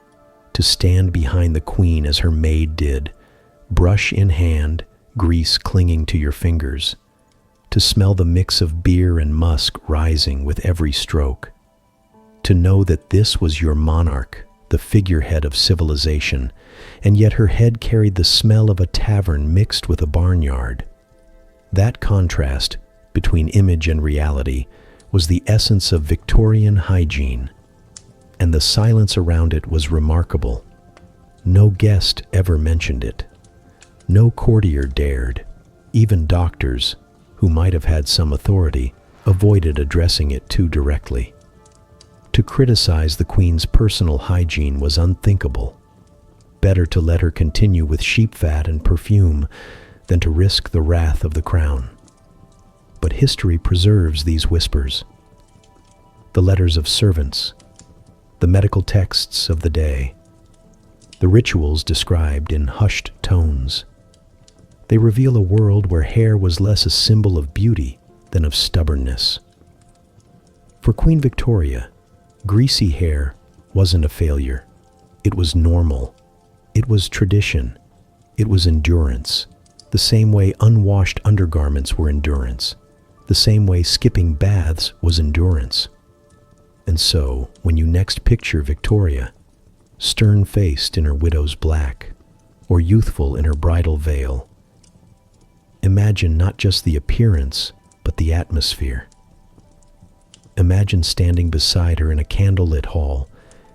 To stand behind the Queen as her maid did, brush in hand, grease clinging to your fingers, to smell the mix of beer and musk rising with every stroke, to know that this was your monarch, the figurehead of civilization, and yet her head carried the smell of a tavern mixed with a barnyard. That contrast between image and reality was the essence of Victorian hygiene, and the silence around it was remarkable. No guest ever mentioned it. No courtier dared. Even doctors, who might have had some authority, avoided addressing it too directly. To criticize the Queen's personal hygiene was unthinkable. Better to let her continue with sheep fat and perfume than to risk the wrath of the crown. But history preserves these whispers. The letters of servants, the medical texts of the day, the rituals described in hushed tones. They reveal a world where hair was less a symbol of beauty than of stubbornness. For Queen Victoria, greasy hair wasn't a failure. It was normal. It was tradition. It was endurance. The same way unwashed undergarments were endurance. The same way skipping baths was endurance. And so, when you next picture Victoria, stern-faced in her widow's black, or youthful in her bridal veil, imagine not just the appearance, but the atmosphere. Imagine standing beside her in a candlelit hall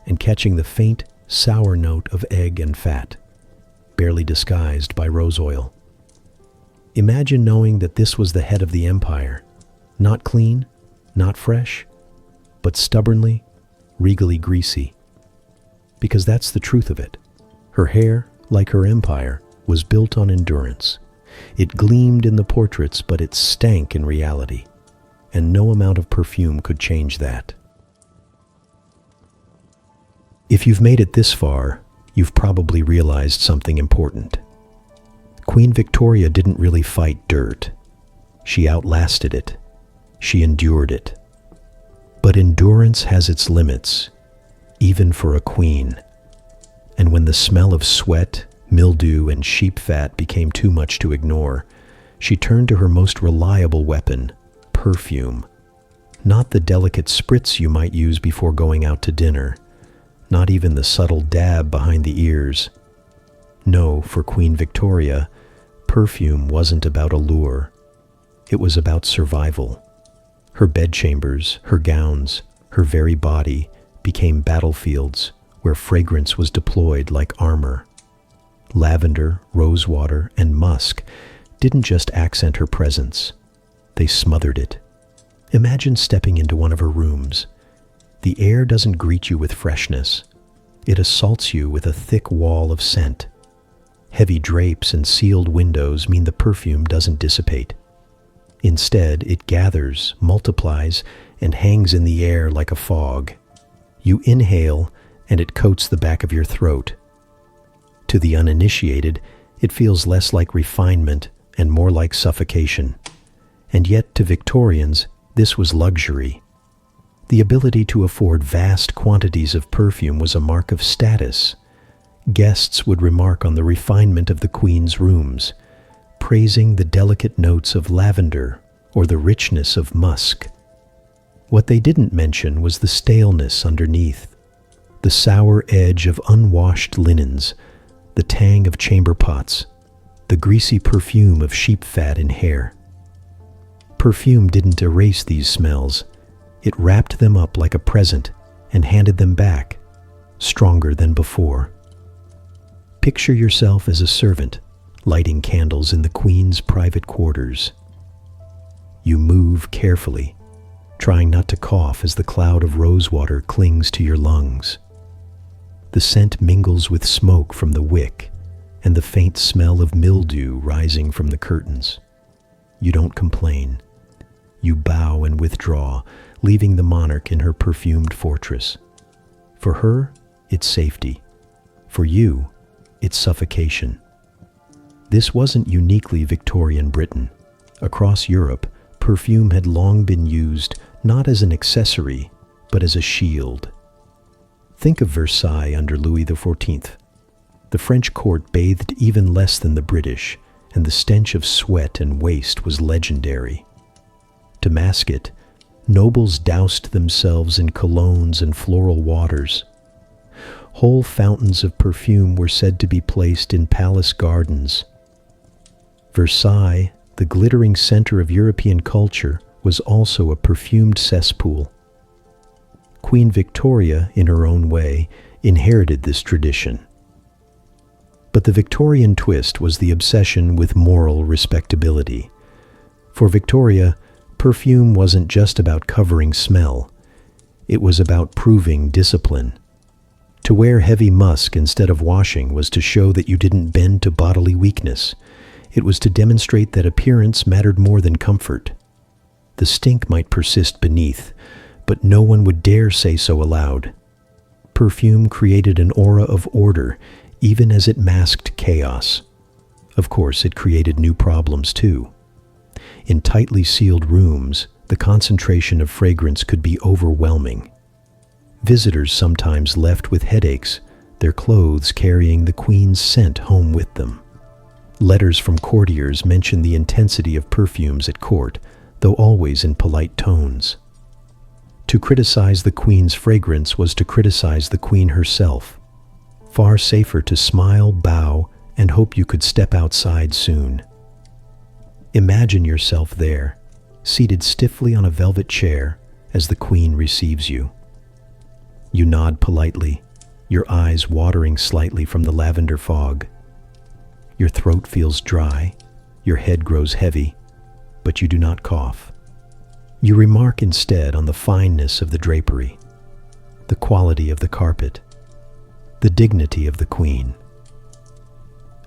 and catching the faint, sour note of egg and fat, barely disguised by rose oil. Imagine knowing that this was the head of the empire, not clean, not fresh, but stubbornly, regally greasy. Because that's the truth of it. Her hair, like her empire, was built on endurance. It gleamed in the portraits, but it stank in reality. And no amount of perfume could change that. If you've made it this far, you've probably realized something important. Queen Victoria didn't really fight dirt. She outlasted it. She endured it. But endurance has its limits, even for a queen. And when the smell of sweat, mildew, and sheep fat became too much to ignore, she turned to her most reliable weapon, perfume. Not the delicate spritz you might use before going out to dinner, not even the subtle dab behind the ears. No, for Queen Victoria, perfume wasn't about allure. It was about survival. Her bedchambers, her gowns, her very body became battlefields where fragrance was deployed like armor. Lavender, rosewater, and musk didn't just accent her presence. They smothered it. Imagine stepping into one of her rooms. The air doesn't greet you with freshness. It assaults you with a thick wall of scent. Heavy drapes and sealed windows mean the perfume doesn't dissipate. Instead, it gathers, multiplies, and hangs in the air like a fog. You inhale, and it coats the back of your throat. To the uninitiated, it feels less like refinement and more like suffocation. And yet, to Victorians, this was luxury. The ability to afford vast quantities of perfume was a mark of status. Guests would remark on the refinement of the Queen's rooms, praising the delicate notes of lavender or the richness of musk. What they didn't mention was the staleness underneath, the sour edge of unwashed linens, the tang of chamber pots, the greasy perfume of sheep fat in hair. Perfume didn't erase these smells. It wrapped them up like a present and handed them back, stronger than before. Picture yourself as a servant, lighting candles in the Queen's private quarters. You move carefully, trying not to cough as the cloud of rosewater clings to your lungs. The scent mingles with smoke from the wick and the faint smell of mildew rising from the curtains. You don't complain. You bow and withdraw, leaving the monarch in her perfumed fortress. For her, it's safety. For you, it's suffocation. This wasn't uniquely Victorian Britain. Across Europe, perfume had long been used not as an accessory, but as a shield. Think of Versailles under Louis XIV. The French court bathed even less than the British, and the stench of sweat and waste was legendary. To mask it, nobles doused themselves in colognes and floral waters. Whole fountains of perfume were said to be placed in palace gardens. Versailles, the glittering center of European culture, was also a perfumed cesspool. Queen Victoria, in her own way, inherited this tradition. But the Victorian twist was the obsession with moral respectability. For Victoria, perfume wasn't just about covering smell. It was about proving discipline. To wear heavy musk instead of washing was to show that you didn't bend to bodily weakness. It was to demonstrate that appearance mattered more than comfort. The stink might persist beneath, but no one would dare say so aloud. Perfume created an aura of order, even as it masked chaos. Of course, it created new problems too. In tightly sealed rooms, the concentration of fragrance could be overwhelming. Visitors sometimes left with headaches, their clothes carrying the Queen's scent home with them. Letters from courtiers mention the intensity of perfumes at court, though always in polite tones. To criticize the Queen's fragrance was to criticize the Queen herself. Far safer to smile, bow, and hope you could step outside soon. Imagine yourself there, seated stiffly on a velvet chair as the Queen receives you. You nod politely, your eyes watering slightly from the lavender fog. Your throat feels dry, your head grows heavy, but you do not cough. You remark instead on the fineness of the drapery, the quality of the carpet, the dignity of the Queen.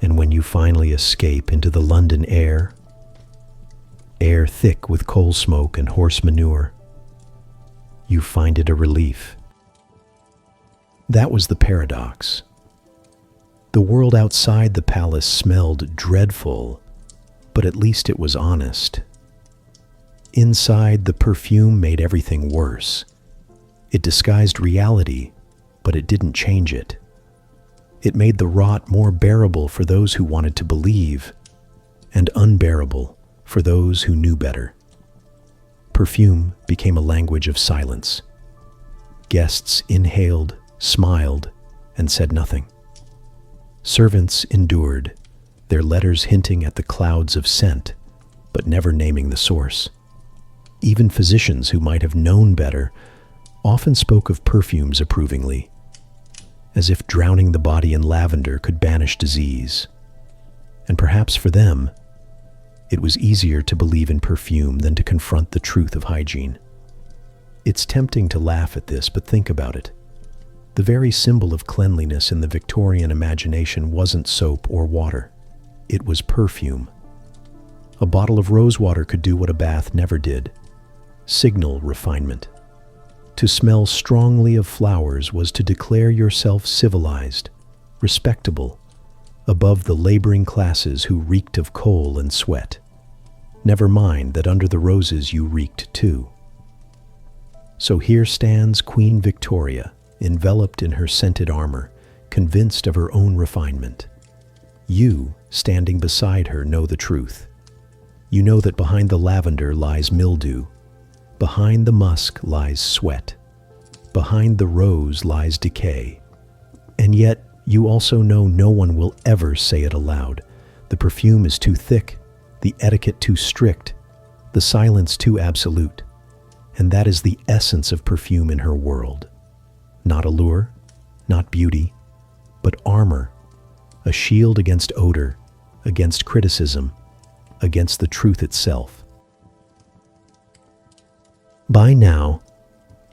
And when you finally escape into the London air thick with coal smoke and horse manure, you find it a relief. That was the paradox. The world outside the palace smelled dreadful, but at least it was honest. Inside, the perfume made everything worse. It disguised reality, but it didn't change it. It made the rot more bearable for those who wanted to believe, and unbearable for those who knew better. Perfume became a language of silence. Guests inhaled, smiled, and said nothing. Servants endured, their letters hinting at the clouds of scent, but never naming the source. Even physicians who might have known better often spoke of perfumes approvingly, as if drowning the body in lavender could banish disease. And perhaps for them, it was easier to believe in perfume than to confront the truth of hygiene. It's tempting to laugh at this, but think about it. The very symbol of cleanliness in the Victorian imagination wasn't soap or water. It was perfume. A bottle of rose water could do what a bath never did: signal refinement. To smell strongly of flowers was to declare yourself civilized, respectable, above the laboring classes who reeked of coal and sweat. Never mind that under the roses you reeked too. So here stands Queen Victoria, enveloped in her scented armor, convinced of her own refinement. You, standing beside her, know the truth. You know that behind the lavender lies mildew. Behind the musk lies sweat. Behind the rose lies decay. And yet, you also know no one will ever say it aloud. The perfume is too thick, the etiquette too strict, the silence too absolute. And that is the essence of perfume in her world. Not allure, not beauty, but armor, a shield against odor, against criticism, against the truth itself. By now,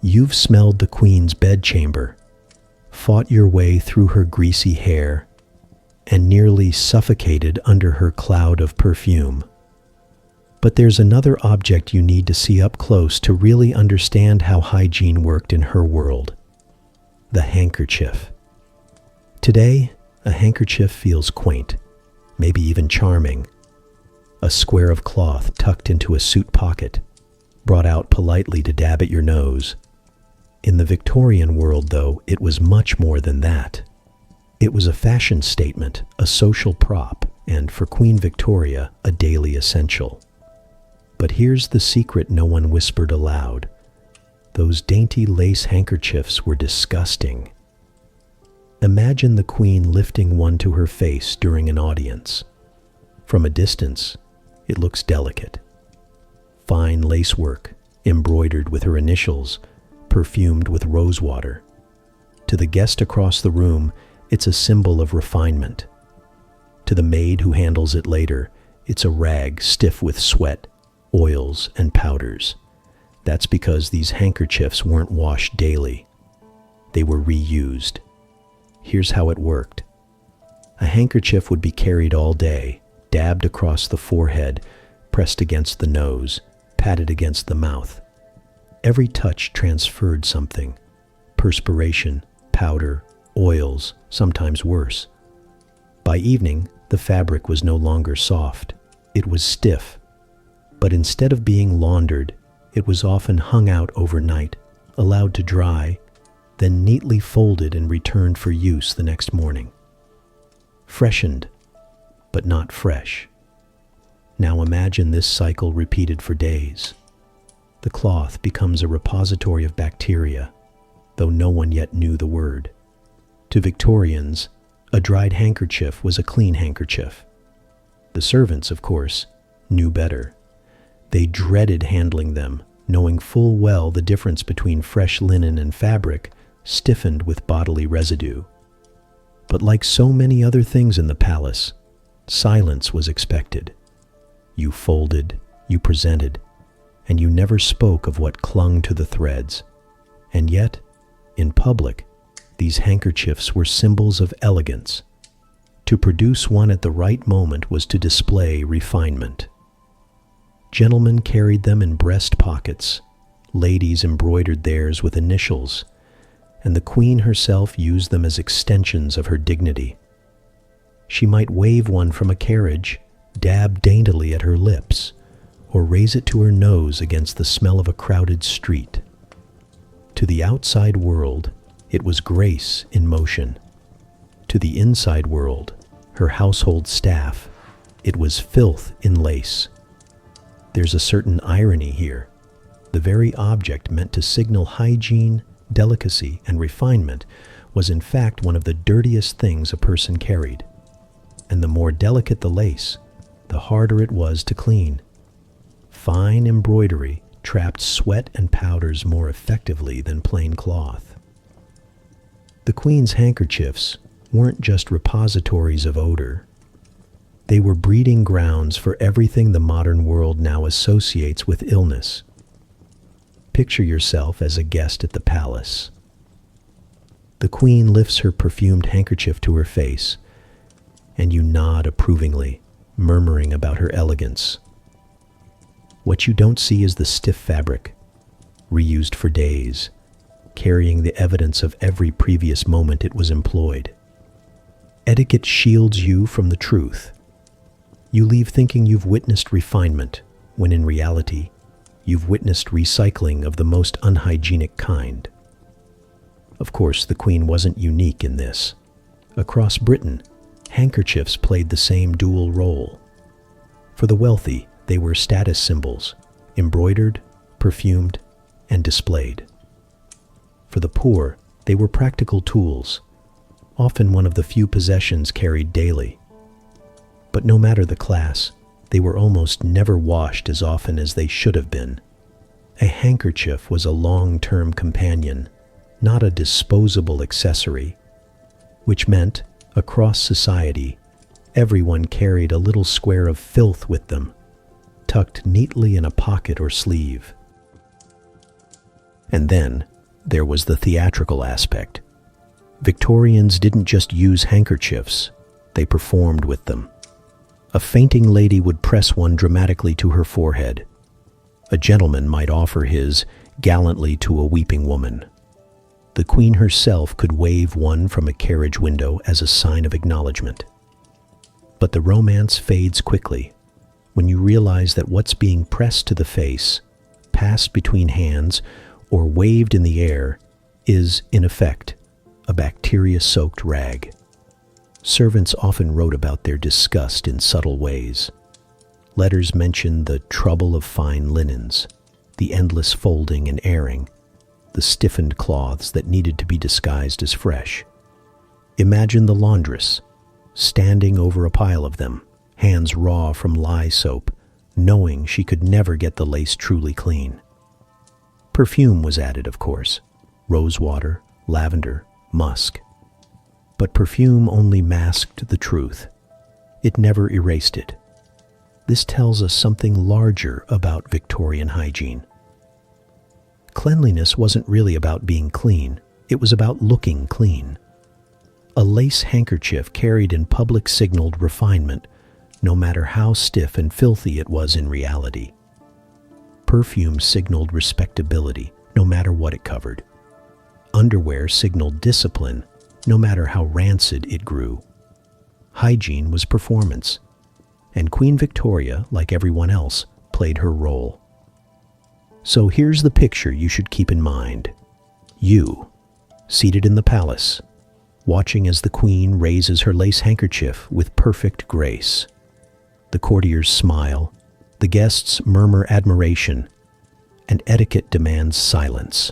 you've smelled the Queen's bedchamber, fought your way through her greasy hair, and nearly suffocated under her cloud of perfume. But there's another object you need to see up close to really understand how hygiene worked in her world: the handkerchief. Today, a handkerchief feels quaint, maybe even charming. A square of cloth tucked into a suit pocket, brought out politely to dab at your nose. In the Victorian world, though, it was much more than that. It was a fashion statement, a social prop, and for Queen Victoria, a daily essential. But here's the secret no one whispered aloud. Those dainty lace handkerchiefs were disgusting. Imagine the Queen lifting one to her face during an audience. From a distance, it looks delicate. Fine lacework, embroidered with her initials, perfumed with rose water. To the guest across the room, it's a symbol of refinement. To the maid who handles it later, it's a rag stiff with sweat, oils, and powders. That's because these handkerchiefs weren't washed daily. They were reused. Here's how it worked. A handkerchief would be carried all day, dabbed across the forehead, pressed against the nose, patted against the mouth. Every touch transferred something: perspiration, powder, oils, sometimes worse. By evening, the fabric was no longer soft. It was stiff. But instead of being laundered, it was often hung out overnight, allowed to dry, then neatly folded and returned for use the next morning. Freshened, but not fresh. Now imagine this cycle repeated for days. The cloth becomes a repository of bacteria, though no one yet knew the word. To Victorians, a dried handkerchief was a clean handkerchief. The servants, of course, knew better. They dreaded handling them, knowing full well the difference between fresh linen and fabric stiffened with bodily residue. But like so many other things in the palace, silence was expected. You folded, you presented, and you never spoke of what clung to the threads. And yet, in public, these handkerchiefs were symbols of elegance. To produce one at the right moment was to display refinement. Gentlemen carried them in breast pockets, ladies embroidered theirs with initials, and the Queen herself used them as extensions of her dignity. She might wave one from a carriage, dab daintily at her lips, or raise it to her nose against the smell of a crowded street. To the outside world, it was grace in motion. To the inside world, her household staff, it was filth in lace. There's a certain irony here. The very object meant to signal hygiene, delicacy, and refinement was in fact one of the dirtiest things a person carried. And the more delicate the lace, the harder it was to clean. Fine embroidery trapped sweat and powders more effectively than plain cloth. The Queen's handkerchiefs weren't just repositories of odor. They were breeding grounds for everything the modern world now associates with illness. Picture yourself as a guest at the palace. The Queen lifts her perfumed handkerchief to her face, and you nod approvingly, murmuring about her elegance. What you don't see is the stiff fabric, reused for days, carrying the evidence of every previous moment it was employed. Etiquette shields you from the truth. You leave thinking you've witnessed refinement, when in reality, you've witnessed recycling of the most unhygienic kind. Of course, the Queen wasn't unique in this. Across Britain, handkerchiefs played the same dual role. For the wealthy, they were status symbols, embroidered, perfumed, and displayed. For the poor, they were practical tools, often one of the few possessions carried daily. But no matter the class, they were almost never washed as often as they should have been. A handkerchief was a long-term companion, not a disposable accessory, which meant, across society, everyone carried a little square of filth with them, tucked neatly in a pocket or sleeve. And then, there was the theatrical aspect. Victorians didn't just use handkerchiefs, they performed with them. A fainting lady would press one dramatically to her forehead. A gentleman might offer his gallantly to a weeping woman. The Queen herself could wave one from a carriage window as a sign of acknowledgement. But the romance fades quickly when you realize that what's being pressed to the face, passed between hands, or waved in the air is, in effect, a bacteria-soaked rag. Servants often wrote about their disgust in subtle ways. Letters mentioned the trouble of fine linens, the endless folding and airing, the stiffened cloths that needed to be disguised as fresh. Imagine the laundress, standing over a pile of them, hands raw from lye soap, knowing she could never get the lace truly clean. Perfume was added, of course, rosewater, lavender, musk. But perfume only masked the truth. It never erased it. This tells us something larger about Victorian hygiene. Cleanliness wasn't really about being clean, it was about looking clean. A lace handkerchief carried in public signaled refinement, no matter how stiff and filthy it was in reality. Perfume signaled respectability, no matter what it covered. Underwear signaled discipline, no matter how rancid it grew. Hygiene was performance, and Queen Victoria, like everyone else, played her role. So here's the picture you should keep in mind. You, seated in the palace, watching as the Queen raises her lace handkerchief with perfect grace. The courtiers smile, the guests murmur admiration, and etiquette demands silence.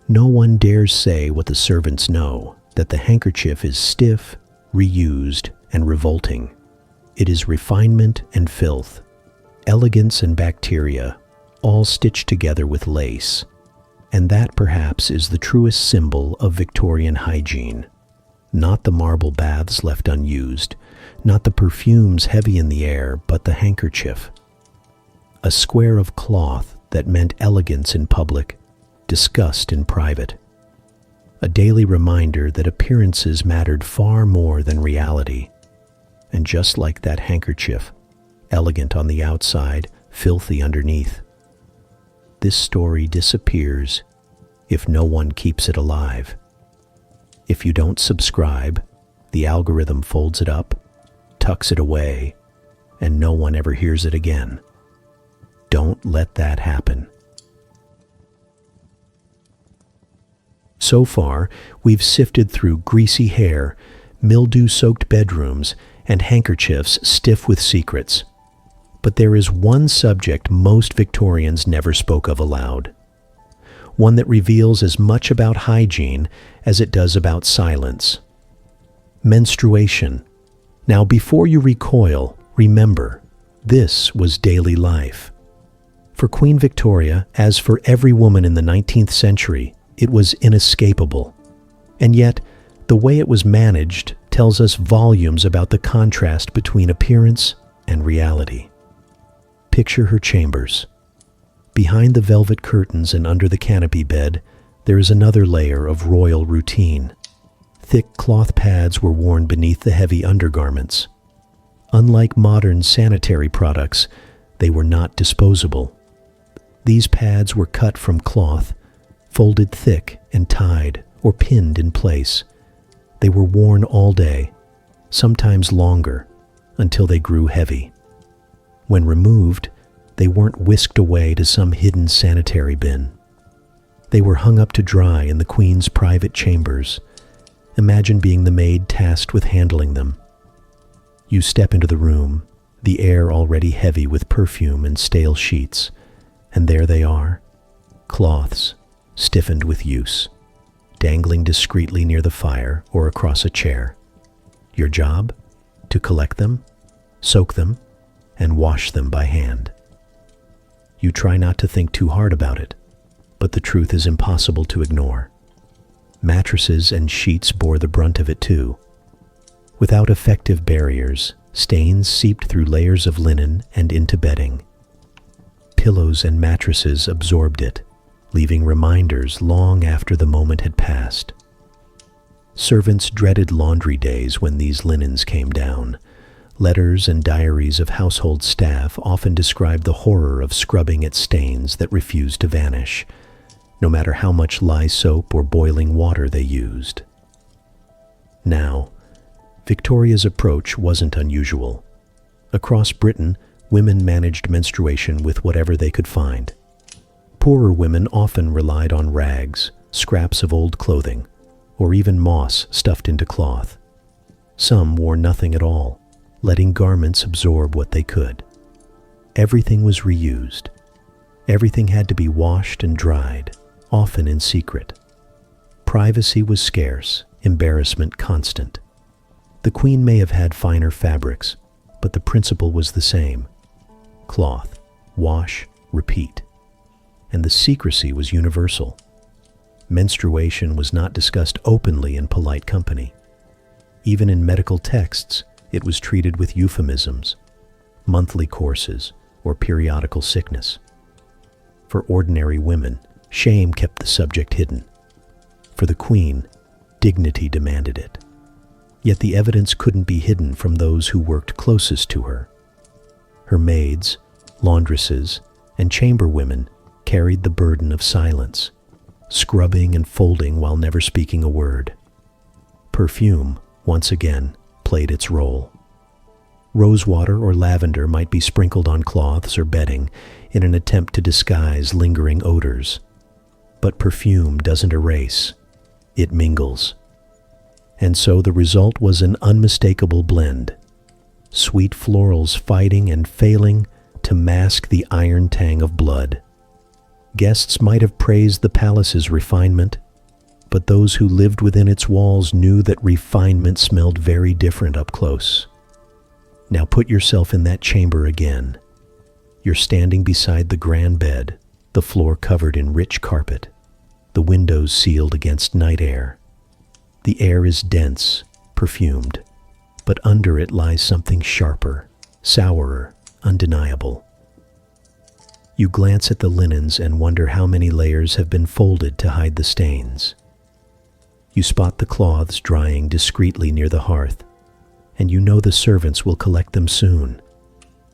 No one dares say what the servants know, that the handkerchief is stiff, reused, and revolting. It is refinement and filth, elegance and bacteria, all stitched together with lace. And that perhaps is the truest symbol of Victorian hygiene. Not the marble baths left unused, not the perfumes heavy in the air, but the handkerchief. A square of cloth that meant elegance in public, disgust in private. A daily reminder that appearances mattered far more than reality. And just like that handkerchief, elegant on the outside, filthy underneath, this story disappears if no one keeps it alive. If you don't subscribe, the algorithm folds it up, tucks it away, and no one ever hears it again. Don't let that happen. So far, we've sifted through greasy hair, mildew-soaked bedrooms, and handkerchiefs stiff with secrets. But there is one subject most Victorians never spoke of aloud. One that reveals as much about hygiene as it does about silence. Menstruation. Now, before you recoil, remember, this was daily life. For Queen Victoria, as for every woman in the 19th century, it was inescapable. And yet, the way it was managed tells us volumes about the contrast between appearance and reality. Picture her chambers. Behind the velvet curtains and under the canopy bed, there is another layer of royal routine. Thick cloth pads were worn beneath the heavy undergarments. Unlike modern sanitary products, they were not disposable. These pads were cut from cloth, folded thick and tied or pinned in place. They were worn all day, sometimes longer, until they grew heavy. When removed, they weren't whisked away to some hidden sanitary bin. They were hung up to dry in the Queen's private chambers. Imagine being the maid tasked with handling them. You step into the room, the air already heavy with perfume and stale sheets, and there they are, cloths, stiffened with use, dangling discreetly near the fire or across a chair. Your job? To collect them, soak them, and wash them by hand. You try not to think too hard about it, but the truth is impossible to ignore. Mattresses and sheets bore the brunt of it too. Without effective barriers, stains seeped through layers of linen and into bedding. Pillows and mattresses absorbed it, leaving reminders long after the moment had passed. Servants dreaded laundry days when these linens came down. Letters and diaries of household staff often describe the horror of scrubbing at stains that refused to vanish, no matter how much lye soap or boiling water they used. Now, Victoria's approach wasn't unusual. Across Britain, women managed menstruation with whatever they could find. Poorer women often relied on rags, scraps of old clothing, or even moss stuffed into cloth. Some wore nothing at all, letting garments absorb what they could. Everything was reused. Everything had to be washed and dried, often in secret. Privacy was scarce, embarrassment constant. The Queen may have had finer fabrics, but the principle was the same. Cloth, wash, repeat. And the secrecy was universal. Menstruation was not discussed openly in polite company. Even in medical texts, it was treated with euphemisms, monthly courses, or periodical sickness. For ordinary women, shame kept the subject hidden. For the Queen, dignity demanded it. Yet the evidence couldn't be hidden from those who worked closest to her. Her maids, laundresses, and chamberwomen carried the burden of silence, scrubbing and folding while never speaking a word. Perfume, once again, played its role. Rosewater or lavender might be sprinkled on cloths or bedding in an attempt to disguise lingering odors. But perfume doesn't erase, it mingles. And so the result was an unmistakable blend. Sweet florals fighting and failing to mask the iron tang of blood. Guests might have praised the palace's refinement, but those who lived within its walls knew that refinement smelled very different up close. Now put yourself in that chamber again. You're standing beside the grand bed, the floor covered in rich carpet, the windows sealed against night air. The air is dense, perfumed, but under it lies something sharper, sourer, undeniable. You glance at the linens and wonder how many layers have been folded to hide the stains. You spot the cloths drying discreetly near the hearth, and you know the servants will collect them soon.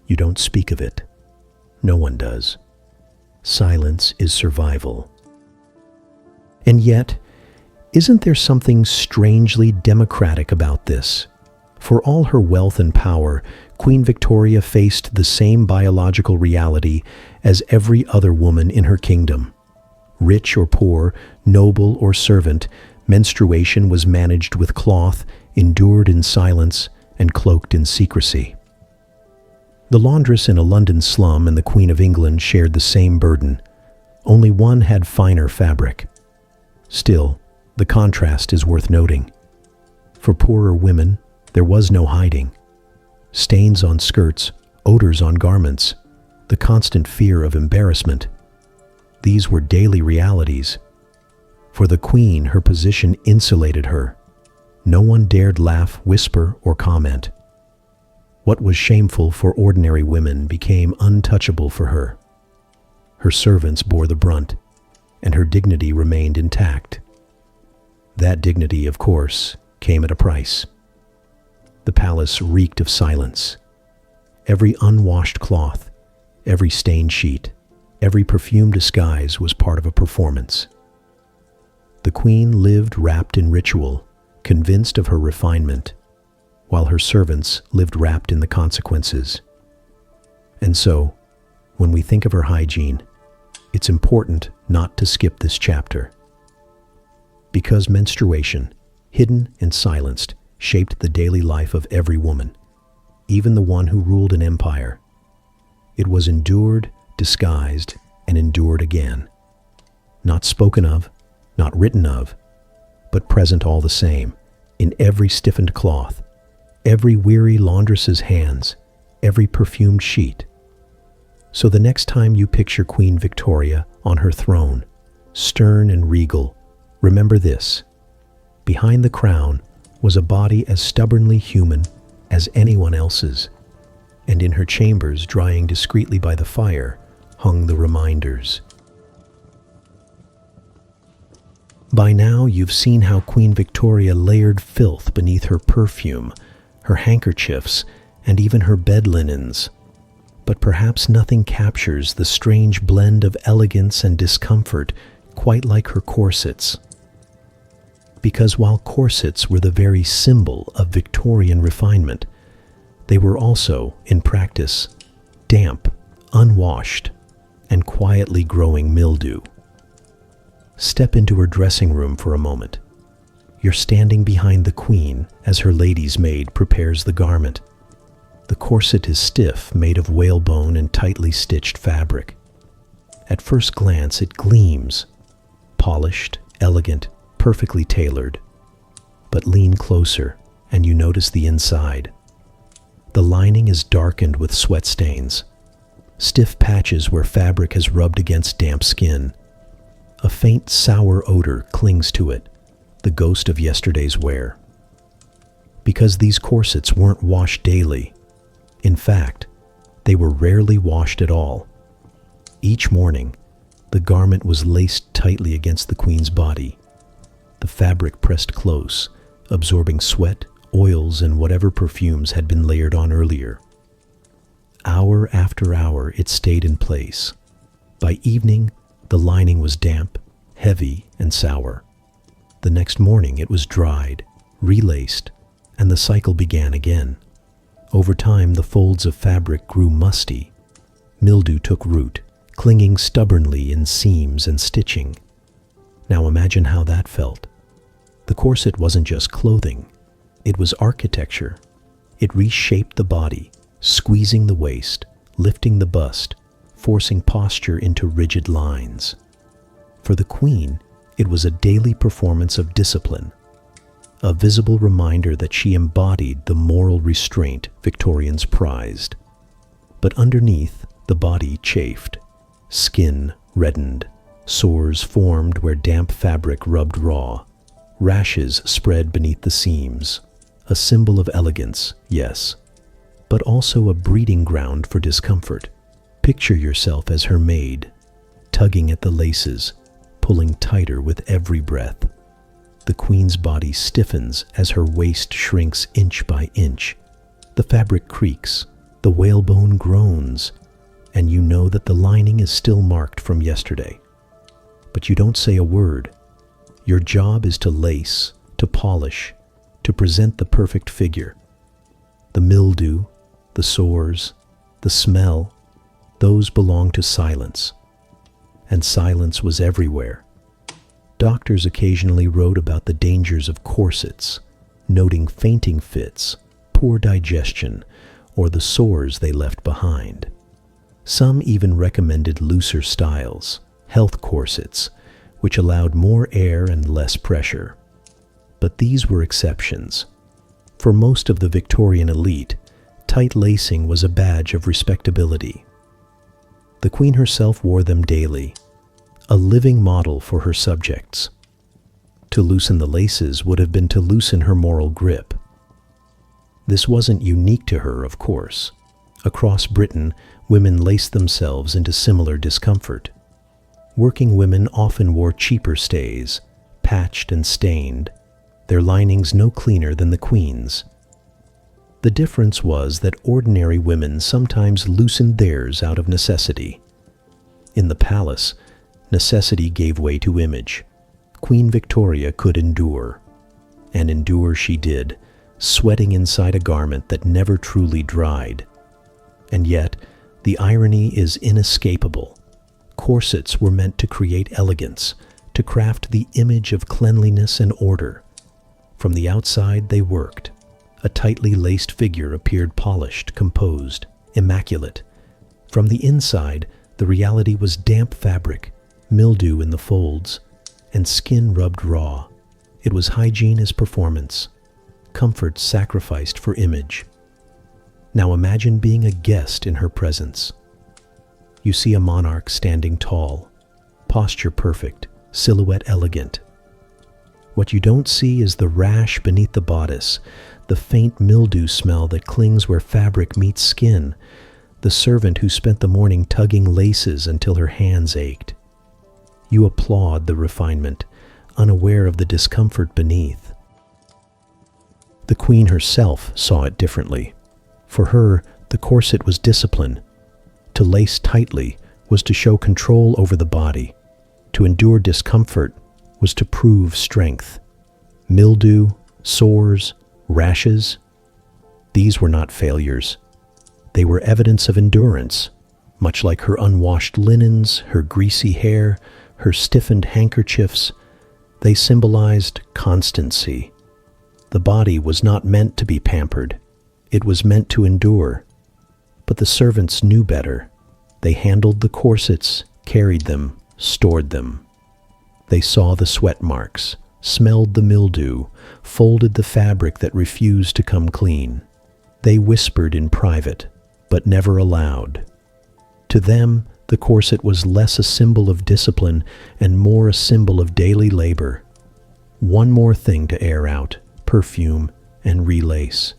You don't speak of it. No one does. Silence is survival. And yet, isn't there something strangely democratic about this? For all her wealth and power, Queen Victoria faced the same biological reality as every other woman in her kingdom. Rich or poor, noble or servant, menstruation was managed with cloth, endured in silence, and cloaked in secrecy. The laundress in a London slum and the Queen of England shared the same burden. Only one had finer fabric. Still, the contrast is worth noting. For poorer women, there was no hiding. Stains on skirts, odors on garments, the constant fear of embarrassment. These were daily realities. For the Queen, her position insulated her. No one dared laugh, whisper, or comment. What was shameful for ordinary women became untouchable for her. Her servants bore the brunt, and her dignity remained intact. That dignity, of course, came at a price. The palace reeked of silence. Every unwashed cloth, every stained sheet, every perfumed disguise was part of a performance. The Queen lived wrapped in ritual, convinced of her refinement, while her servants lived wrapped in the consequences. And so, when we think of her hygiene, it's important not to skip this chapter. Because menstruation, hidden and silenced, shaped the daily life of every woman, even the one who ruled an empire. It was endured, disguised, and endured again. Not spoken of, not written of, but present all the same, in every stiffened cloth, every weary laundress's hands, every perfumed sheet. So the next time you picture Queen Victoria on her throne, stern and regal, remember this: behind the crown was a body as stubbornly human as anyone else's, and in her chambers, drying discreetly by the fire, hung the reminders. By now, you've seen how Queen Victoria layered filth beneath her perfume, her handkerchiefs, and even her bed linens. But perhaps nothing captures the strange blend of elegance and discomfort quite like her corsets. Because while corsets were the very symbol of Victorian refinement, they were also, in practice, damp, unwashed, and quietly growing mildew. Step into her dressing room for a moment. You're standing behind the Queen as her lady's maid prepares the garment. The corset is stiff, made of whalebone and tightly stitched fabric. At first glance, it gleams, polished, elegant, perfectly tailored. But lean closer, and you notice the inside. The lining is darkened with sweat stains, stiff patches where fabric has rubbed against damp skin. A faint sour odor clings to it, the ghost of yesterday's wear. Because these corsets weren't washed daily. In fact, they were rarely washed at all. Each morning, the garment was laced tightly against the Queen's body, the fabric pressed close, absorbing sweat, oils, and whatever perfumes had been layered on earlier. Hour after hour, it stayed in place. By evening, the lining was damp, heavy, and sour. The next morning, it was dried, relaced, and the cycle began again. Over time, the folds of fabric grew musty. Mildew took root, clinging stubbornly in seams and stitching. Now imagine how that felt. The corset wasn't just clothing. It was architecture. It reshaped the body, squeezing the waist, lifting the bust, forcing posture into rigid lines. For the Queen, it was a daily performance of discipline, a visible reminder that she embodied the moral restraint Victorians prized. But underneath, the body chafed. Skin reddened, sores formed where damp fabric rubbed raw, rashes spread beneath the seams, a symbol of elegance, yes, but also a breeding ground for discomfort. Picture yourself as her maid, tugging at the laces, pulling tighter with every breath. The Queen's body stiffens as her waist shrinks inch by inch. The fabric creaks, the whalebone groans, and you know that the lining is still marked from yesterday. But you don't say a word. Your job is to lace, to polish, to present the perfect figure. The mildew, the sores, the smell, those belong to silence. And silence was everywhere. Doctors occasionally wrote about the dangers of corsets, noting fainting fits, poor digestion, or the sores they left behind. Some even recommended looser styles, health corsets, which allowed more air and less pressure. But these were exceptions. For most of the Victorian elite, tight lacing was a badge of respectability. The Queen herself wore them daily, a living model for her subjects. To loosen the laces would have been to loosen her moral grip. This wasn't unique to her, of course. Across Britain, women laced themselves into similar discomfort. Working women often wore cheaper stays, patched and stained, their linings no cleaner than the Queen's. The difference was that ordinary women sometimes loosened theirs out of necessity. In the palace, necessity gave way to image. Queen Victoria could endure. And endure she did, sweating inside a garment that never truly dried. And yet, the irony is inescapable. Corsets were meant to create elegance, to craft the image of cleanliness and order. From the outside they worked. A tightly laced figure appeared polished, composed, immaculate. From the inside, the reality was damp fabric, mildew in the folds, and skin rubbed raw. It was hygiene as performance, comfort sacrificed for image. Now imagine being a guest in her presence. You see a monarch standing tall, posture perfect, silhouette elegant. What you don't see is the rash beneath the bodice, the faint mildew smell that clings where fabric meets skin, the servant who spent the morning tugging laces until her hands ached. You applaud the refinement, unaware of the discomfort beneath. The Queen herself saw it differently. For her, the corset was discipline. To lace tightly was to show control over the body. To endure discomfort was to prove strength. Mildew, sores, rashes, these were not failures. They were evidence of endurance, much like her unwashed linens, her greasy hair, her stiffened handkerchiefs. They symbolized constancy. The body was not meant to be pampered. It was meant to endure. But the servants knew better. They handled the corsets, carried them, stored them. They saw the sweat marks, smelled the mildew, folded the fabric that refused to come clean. They whispered in private, but never aloud. To them, the corset was less a symbol of discipline and more a symbol of daily labor. One more thing to air out, perfume, and relace.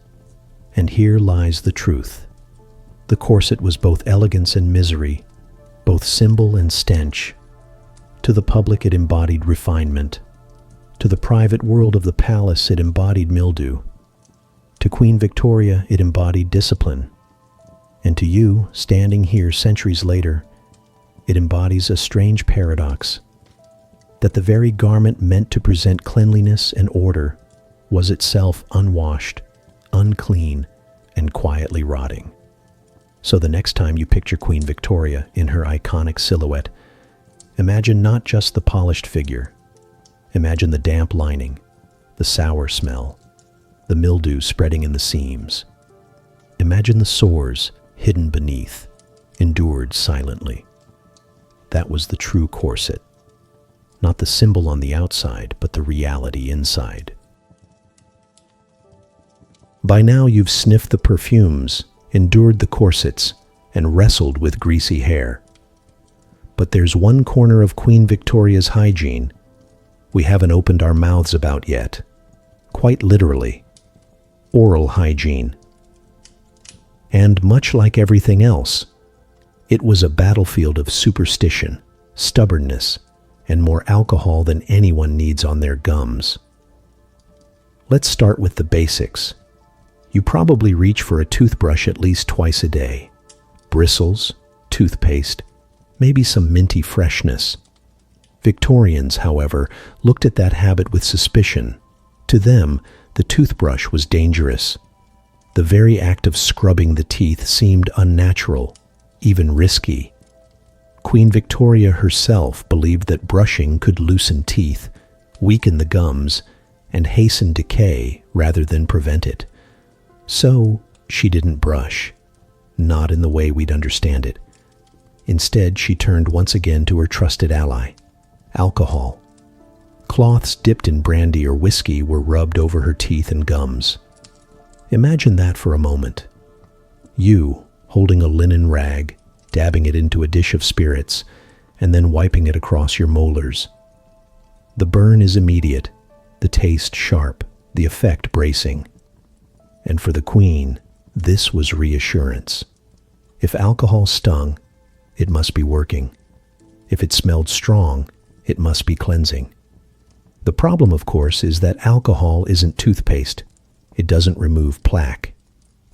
And here lies the truth. The corset was both elegance and misery, both symbol and stench. To the public it embodied refinement. To the private world of the palace it embodied mildew. To Queen Victoria it embodied discipline. And to you, standing here centuries later, it embodies a strange paradox, that the very garment meant to present cleanliness and order was itself unwashed, unclean, and quietly rotting. So the next time you picture Queen Victoria in her iconic silhouette, imagine not just the polished figure. Imagine the damp lining, the sour smell, the mildew spreading in the seams. Imagine the sores hidden beneath, endured silently. That was the true corset. Not the symbol on the outside, but the reality inside. By now you've sniffed the perfumes, endured the corsets, and wrestled with greasy hair. But there's one corner of Queen Victoria's hygiene we haven't opened our mouths about yet. Quite literally. Oral hygiene. And much like everything else, it was a battlefield of superstition, stubbornness, and more alcohol than anyone needs on their gums. Let's start with the basics. You probably reach for a toothbrush at least twice a day. Bristles, toothpaste, maybe some minty freshness. Victorians, however, looked at that habit with suspicion. To them, the toothbrush was dangerous. The very act of scrubbing the teeth seemed unnatural, even risky. Queen Victoria herself believed that brushing could loosen teeth, weaken the gums, and hasten decay rather than prevent it. So, She didn't brush, not in the way we'd understand it. Instead, she turned once again to her trusted ally, alcohol. Cloths dipped in brandy or whiskey were rubbed over her teeth and gums. Imagine that for a moment. You, holding a linen rag, dabbing it into a dish of spirits, and then wiping it across your molars. The burn is immediate, the taste sharp, the effect bracing. And for the queen, this was reassurance. If alcohol stung, it must be working. If it smelled strong, it must be cleansing. The problem, of course, is that alcohol isn't toothpaste. It doesn't remove plaque.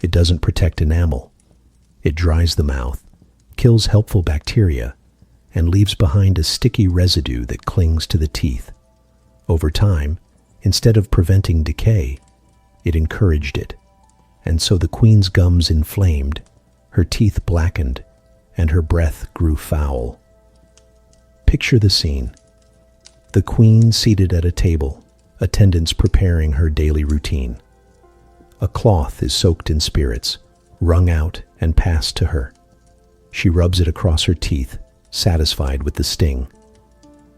It doesn't protect enamel. It dries the mouth, kills helpful bacteria, and leaves behind a sticky residue that clings to the teeth. Over time, instead of preventing decay, it encouraged it. And so the queen's gums inflamed, her teeth blackened, and her breath grew foul. Picture the scene. The queen seated at a table, attendants preparing her daily routine. A cloth is soaked in spirits, wrung out and passed to her. She rubs it across her teeth, satisfied with the sting.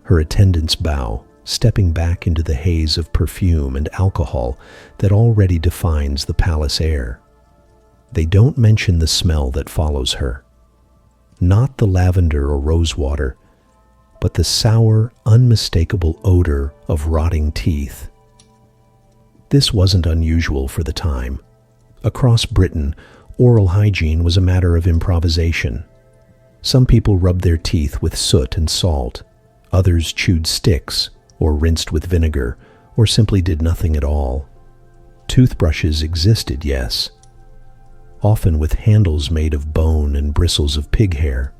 Her attendants bow, stepping back into the haze of perfume and alcohol that already defines the palace air. They don't mention the smell that follows her. Not the lavender or rosewater, but the sour, unmistakable odor of rotting teeth. This wasn't unusual for the time. Across Britain, oral hygiene was a matter of improvisation. Some people rubbed their teeth with soot and salt. Others chewed sticks, or rinsed with vinegar, or simply did nothing at all. Toothbrushes existed, yes, often with handles made of bone and bristles of pig hair.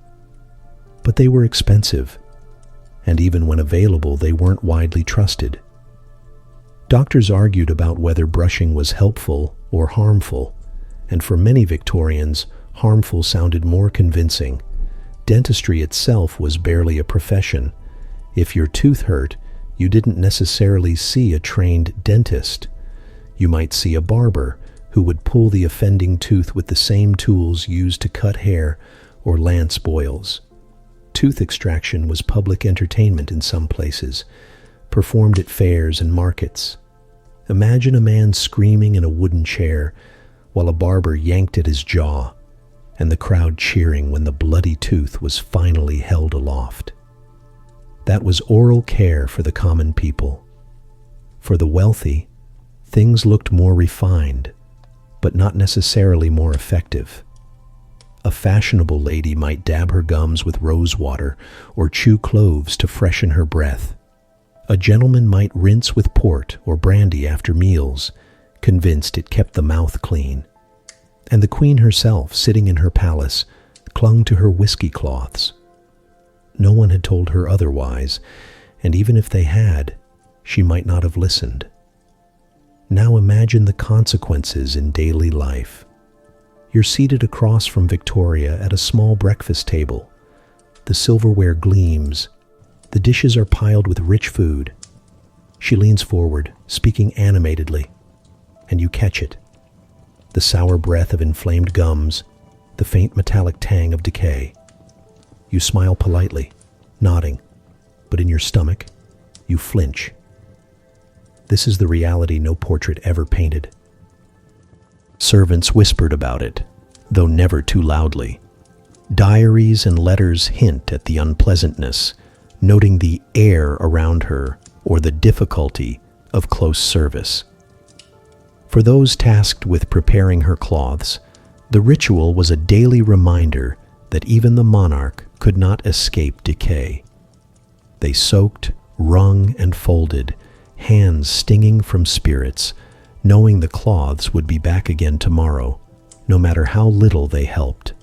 But they were expensive, and even when available, they weren't widely trusted. Doctors argued about whether brushing was helpful or harmful, and for many Victorians, harmful sounded more convincing. Dentistry itself was barely a profession. If your tooth hurt, you didn't necessarily see a trained dentist. You might see a barber who would pull the offending tooth with the same tools used to cut hair or lance boils. Tooth extraction was public entertainment in some places, performed at fairs and markets. Imagine a man screaming in a wooden chair while a barber yanked at his jaw, and the crowd cheering when the bloody tooth was finally held aloft. That was oral care for the common people. For the wealthy, things looked more refined, but not necessarily more effective. A fashionable lady might dab her gums with rose water or chew cloves to freshen her breath. A gentleman might rinse with port or brandy after meals, convinced it kept the mouth clean. And the queen herself, sitting in her palace, clung to her whiskey cloths. No one had told her otherwise, and even if they had, she might not have listened. Now imagine the consequences in daily life. You're seated across from Victoria at a small breakfast table. The silverware gleams. The dishes are piled with rich food. She leans forward, speaking animatedly, and you catch it. The sour breath of inflamed gums, the faint metallic tang of decay. You smile politely, nodding, but in your stomach, you flinch. This is the reality no portrait ever painted. Servants whispered about it, though never too loudly. Diaries and letters hint at the unpleasantness, noting the air around her or the difficulty of close service. For those tasked with preparing her cloths, the ritual was a daily reminder that even the monarch could not escape decay. They soaked, wrung, and folded, hands stinging from spirits, knowing the cloths would be back again tomorrow, no matter how little they helped.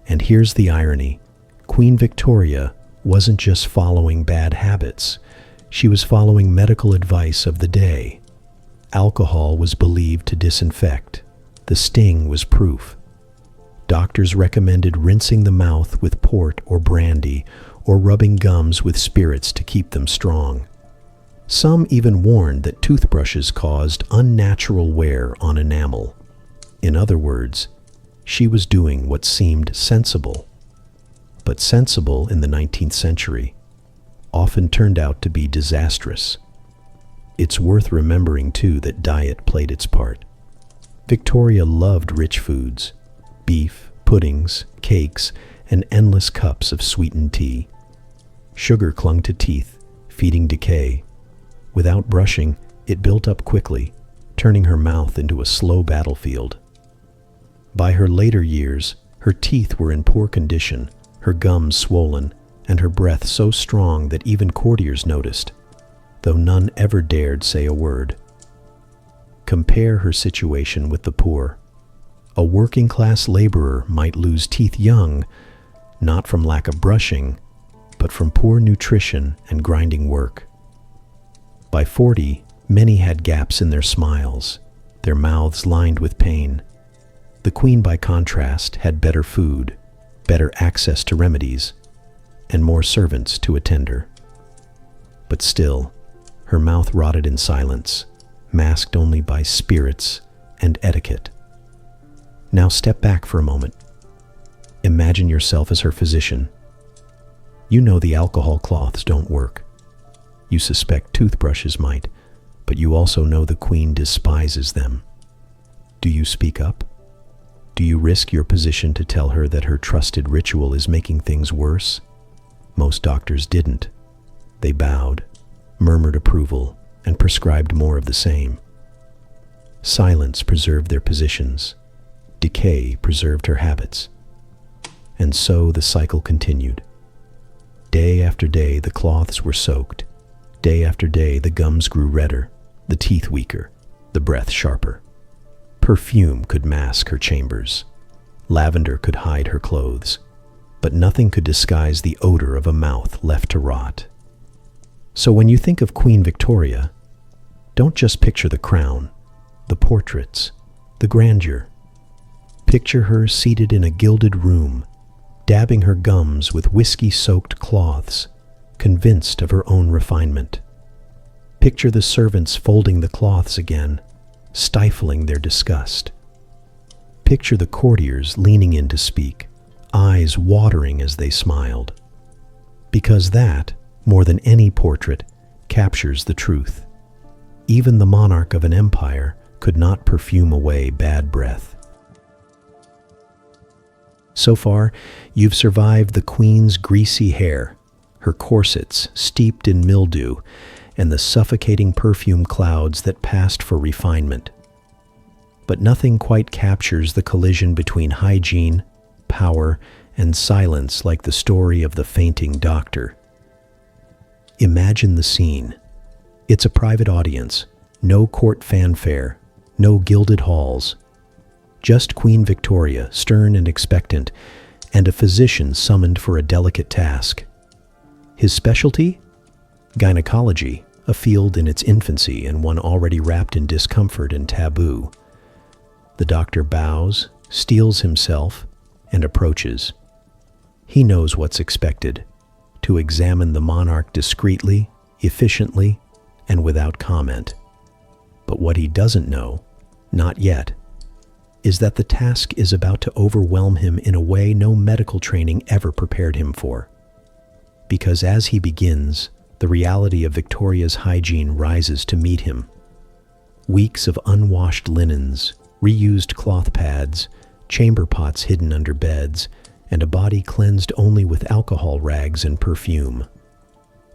And here's the irony. Queen Victoria wasn't just following bad habits. She was following medical advice of the day. Alcohol was believed to disinfect. The sting was proof. Doctors recommended rinsing the mouth with port or brandy, or rubbing gums with spirits to keep them strong. Some even warned that toothbrushes caused unnatural wear on enamel. In other words, she was doing what seemed sensible. But sensible in the 19th century often turned out to be disastrous. It's worth remembering, too, that diet played its part. Victoria loved rich foods, beef, puddings, cakes, and endless cups of sweetened tea. Sugar clung to teeth, feeding decay. Without brushing, it built up quickly, turning her mouth into a slow battlefield. By her later years, her teeth were in poor condition, her gums swollen, and her breath so strong that even courtiers noticed, though none ever dared say a word. Compare her situation with the poor. A working-class laborer might lose teeth young, not from lack of brushing, but from poor nutrition and grinding work. By 40, many had gaps in their smiles, their mouths lined with pain. The queen, by contrast, had better food, better access to remedies, and more servants to attend her. But still, her mouth rotted in silence, masked only by spirits and etiquette. Now step back for a moment. Imagine yourself as her physician. You know the alcohol cloths don't work. You suspect toothbrushes might, but you also know the queen despises them. Do you speak up? Do you risk your position to tell her that her trusted ritual is making things worse? Most doctors didn't. They bowed, murmured approval, and prescribed more of the same. Silence preserved their positions. Decay preserved her habits. And so the cycle continued. Day after day, the cloths were soaked. Day after day, the gums grew redder, the teeth weaker, the breath sharper. Perfume could mask her chambers. Lavender could hide her clothes. But nothing could disguise the odor of a mouth left to rot. So when you think of Queen Victoria, don't just picture the crown, the portraits, the grandeur. Picture her seated in a gilded room, dabbing her gums with whiskey-soaked cloths, convinced of her own refinement. Picture the servants folding the cloths again, stifling their disgust. Picture the courtiers leaning in to speak, eyes watering as they smiled. Because that, more than any portrait, captures the truth. Even the monarch of an empire could not perfume away bad breath. So far, you've survived the queen's greasy hair, her corsets steeped in mildew, and the suffocating perfume clouds that passed for refinement. But nothing quite captures the collision between hygiene, power, and silence like the story of the fainting doctor. Imagine the scene. It's a private audience, no court fanfare, no gilded halls. Just Queen Victoria, stern and expectant, and a physician summoned for a delicate task. His specialty? Gynecology, a field in its infancy and one already wrapped in discomfort and taboo. The doctor bows, steels himself, and approaches. He knows what's expected: to examine the monarch discreetly, efficiently, and without comment. But what he doesn't know, not yet, is that the task is about to overwhelm him in a way no medical training ever prepared him for. Because as he begins, the reality of Victoria's hygiene rises to meet him. Weeks of unwashed linens, reused cloth pads, chamber pots hidden under beds, and a body cleansed only with alcohol rags and perfume.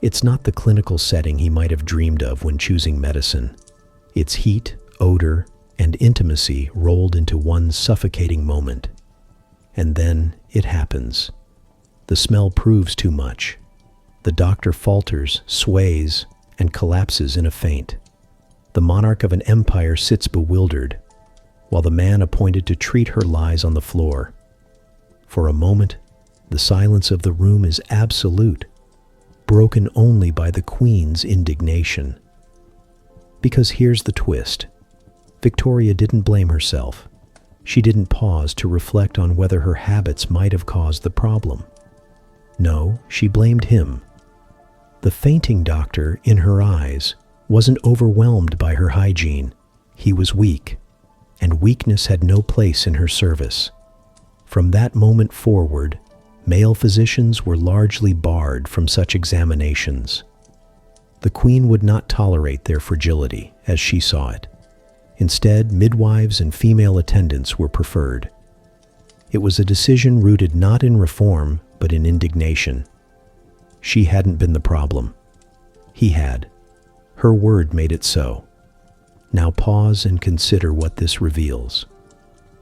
It's not the clinical setting he might have dreamed of when choosing medicine. It's heat, odor, and intimacy rolled into one suffocating moment. And then it happens. The smell proves too much. The doctor falters, sways, and collapses in a faint. The monarch of an empire sits bewildered, while the man appointed to treat her lies on the floor. For a moment, the silence of the room is absolute, broken only by the queen's indignation. Because here's the twist. Victoria didn't blame herself. She didn't pause to reflect on whether her habits might have caused the problem. No, she blamed him. The fainting doctor, in her eyes, wasn't overwhelmed by her hygiene. He was weak. and weakness had no place in her service. From that moment forward, male physicians were largely barred from such examinations. The queen would not tolerate their fragility, as she saw it. Instead, midwives and female attendants were preferred. It was a decision rooted not in reform, but in indignation. She hadn't been the problem. He had. Her word made it so. Now pause and consider what this reveals.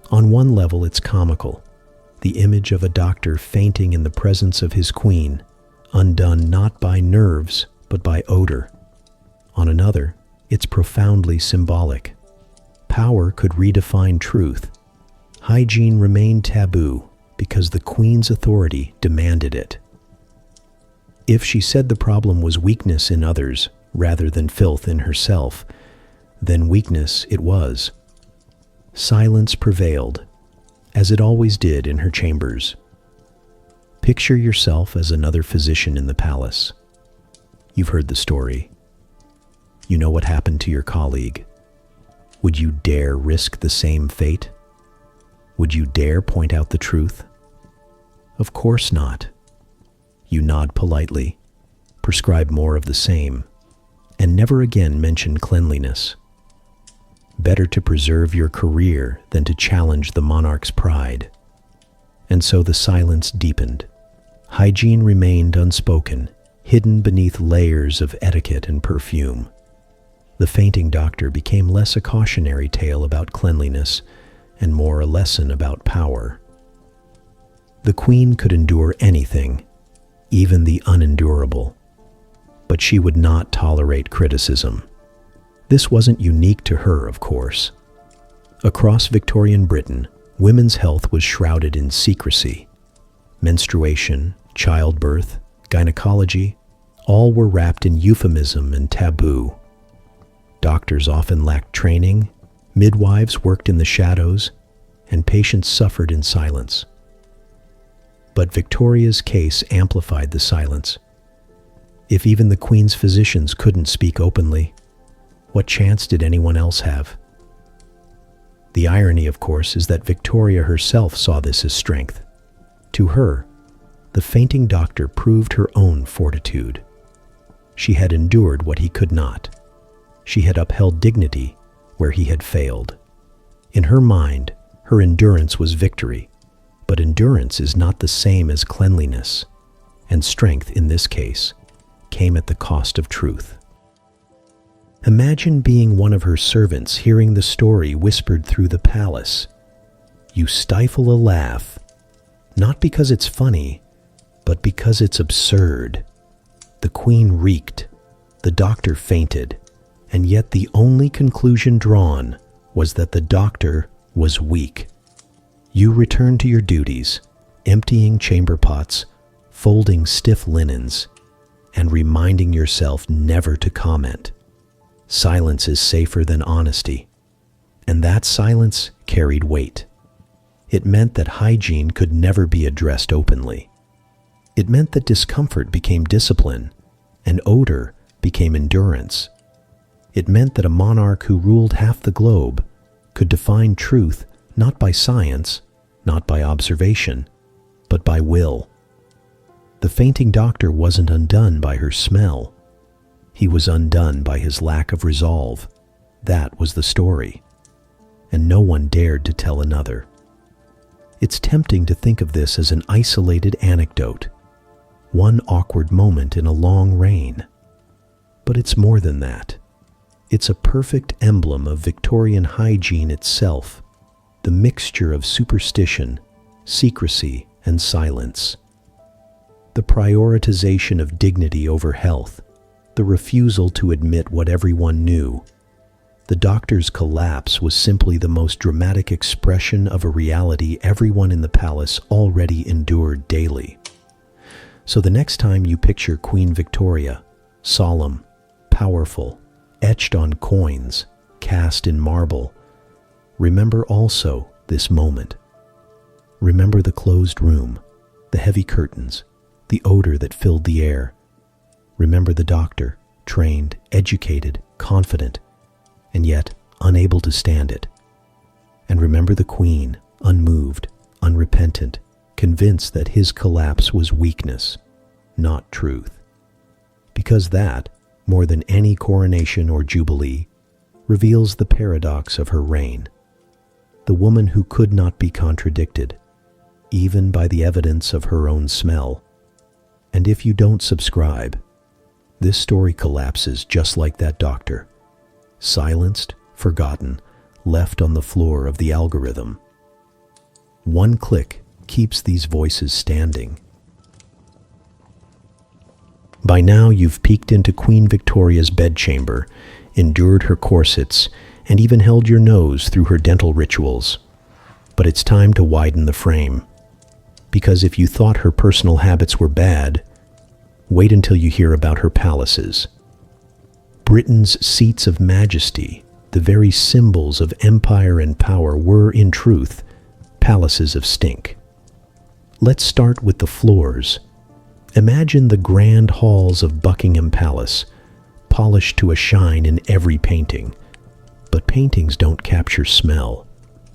On one level, it's comical. The image of a doctor fainting in the presence of his queen, undone not by nerves, but by odor. On another, it's profoundly symbolic. Power could redefine truth. Hygiene remained taboo because the queen's authority demanded it. If she said the problem was weakness in others rather than filth in herself, then weakness it was. Silence prevailed, as it always did in her chambers. Picture yourself as another physician in the palace. You've heard the story. You know what happened to your colleague. Would you dare risk the same fate? Would you dare point out the truth? Of course not. You nod politely, prescribe more of the same, and never again mention cleanliness. Better to preserve your career than to challenge the monarch's pride. And so the silence deepened. Hygiene remained unspoken, hidden beneath layers of etiquette and perfume. The fainting doctor became less a cautionary tale about cleanliness and more a lesson about power. The queen could endure anything, even the unendurable, but she would not tolerate criticism. This wasn't unique to her, of course. Across Victorian Britain, women's health was shrouded in secrecy. Menstruation, childbirth, gynecology, all were wrapped in euphemism and taboo. Doctors often lacked training, midwives worked in the shadows, and patients suffered in silence. But Victoria's case amplified the silence. If even the Queen's physicians couldn't speak openly, what chance did anyone else have? The irony, of course, is that Victoria herself saw this as strength. To her, the fainting doctor proved her own fortitude. She had endured what he could not. She had upheld dignity where he had failed. In her mind, her endurance was victory, but endurance is not the same as cleanliness, and strength in this case came at the cost of truth. Imagine being one of her servants hearing the story whispered through the palace. You stifle a laugh, not because it's funny, but because it's absurd. The queen reeked, the doctor fainted, and yet the only conclusion drawn was that the doctor was weak. You return to your duties, emptying chamber pots, folding stiff linens, and reminding yourself never to comment. Silence is safer than honesty, and that silence carried weight. It meant that hygiene could never be addressed openly. It meant that discomfort became discipline, and odor became endurance. It meant that a monarch who ruled half the globe could define truth not by science, not by observation, but by will. The fainting doctor wasn't undone by her smell. He was undone by his lack of resolve. That was the story. And no one dared to tell another. It's tempting to think of this as an isolated anecdote, one awkward moment in a long reign. But it's more than that. It's a perfect emblem of Victorian hygiene itself, the mixture of superstition, secrecy, and silence. The prioritization of dignity over health, the refusal to admit what everyone knew. The doctor's collapse was simply the most dramatic expression of a reality everyone in the palace already endured daily. So the next time you picture Queen Victoria, solemn, powerful, etched on coins, cast in marble, remember also this moment. Remember the closed room, the heavy curtains, the odor that filled the air. Remember the doctor, trained, educated, confident, and yet unable to stand it. And remember the queen, unmoved, unrepentant, convinced that his collapse was weakness, not truth. Because that, more than any coronation or jubilee, reveals the paradox of her reign. The woman who could not be contradicted, even by the evidence of her own smell. And if you don't subscribe, this story collapses just like that doctor, silenced, forgotten, left on the floor of the algorithm. One click keeps these voices standing. By now you've peeked into Queen Victoria's bedchamber, endured her corsets, and even held your nose through her dental rituals. But it's time to widen the frame. Because if you thought her personal habits were bad, wait until you hear about her palaces. Britain's seats of majesty, the very symbols of empire and power, were, in truth, palaces of stink. Let's start with the floors. Imagine the grand halls of Buckingham Palace, polished to a shine in every painting. But paintings don't capture smell,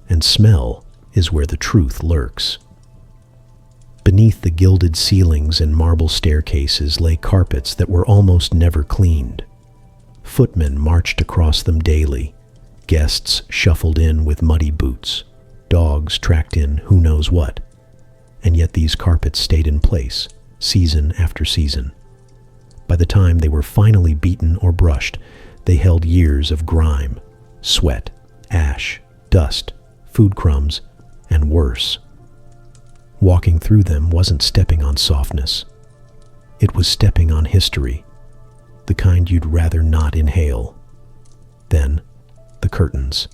and smell is where the truth lurks. Beneath the gilded ceilings and marble staircases lay carpets that were almost never cleaned. Footmen marched across them daily. Guests shuffled in with muddy boots. Dogs tracked in who knows what. And yet these carpets stayed in place, season after season. By the time they were finally beaten or brushed, they held years of grime, sweat, ash, dust, food crumbs, and worse. Walking through them wasn't stepping on softness. It was stepping on history, the kind you'd rather not inhale. Then, the curtains.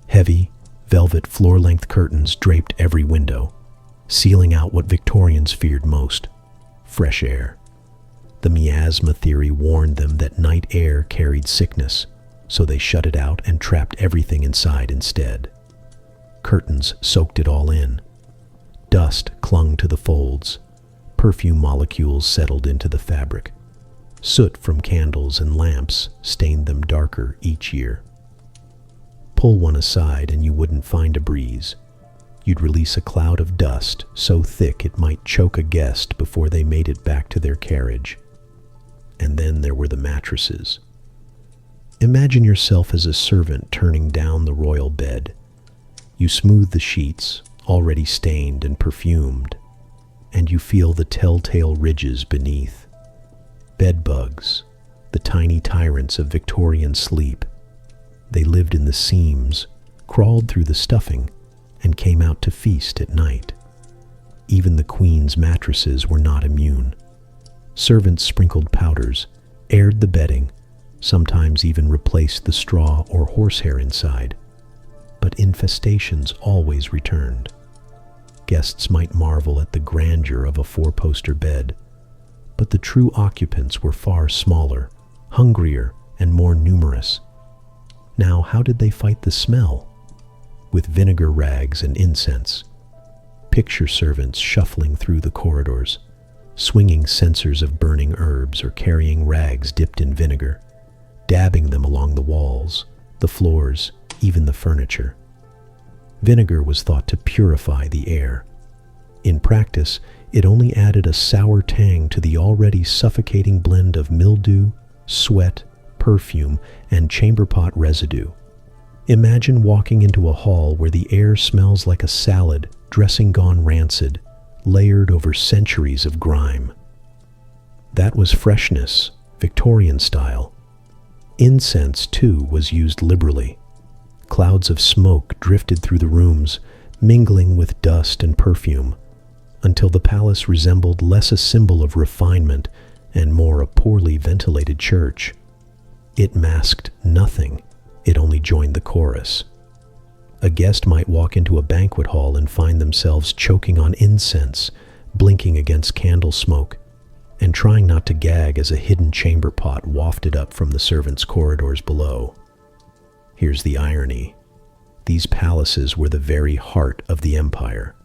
Heavy, velvet floor-length curtains draped every window, sealing out what Victorians feared most: fresh air. The miasma theory warned them that night air carried sickness, so they shut it out and trapped everything inside instead. Curtains soaked it all in. Dust clung to the folds. Perfume molecules settled into the fabric. Soot from candles and lamps stained them darker each year. Pull one aside and you wouldn't find a breeze. You'd release a cloud of dust so thick it might choke a guest before they made it back to their carriage. And then there were the mattresses. Imagine yourself as a servant turning down the royal bed. You smooth the sheets, already stained and perfumed, and you feel the telltale ridges beneath. Bed bugs, the tiny tyrants of Victorian sleep. They lived in the seams, crawled through the stuffing, and came out to feast at night. Even the Queen's mattresses were not immune. Servants sprinkled powders, aired the bedding, sometimes even replaced the straw or horsehair inside. But infestations always returned. Guests might marvel at the grandeur of a four-poster bed, but the true occupants were far smaller, hungrier, and more numerous. Now, how did they fight the smell? With vinegar rags and incense. Picture servants shuffling through the corridors, swinging censers of burning herbs or carrying rags dipped in vinegar, dabbing them along the walls, the floors, even the furniture. Vinegar was thought to purify the air. In practice, it only added a sour tang to the already suffocating blend of mildew, sweat, perfume, and chamber pot residue. Imagine walking into a hall where the air smells like a salad, dressing gone rancid, layered over centuries of grime. That was freshness, Victorian style. Incense, too, was used liberally. Clouds of smoke drifted through the rooms, mingling with dust and perfume, until the palace resembled less a symbol of refinement and more a poorly ventilated church. It masked nothing. It only joined the chorus. A guest might walk into a banquet hall and find themselves choking on incense, blinking against candle smoke, and trying not to gag as a hidden chamber pot wafted up from the servants' corridors below. Here's the irony. These palaces were the very heart of the empire,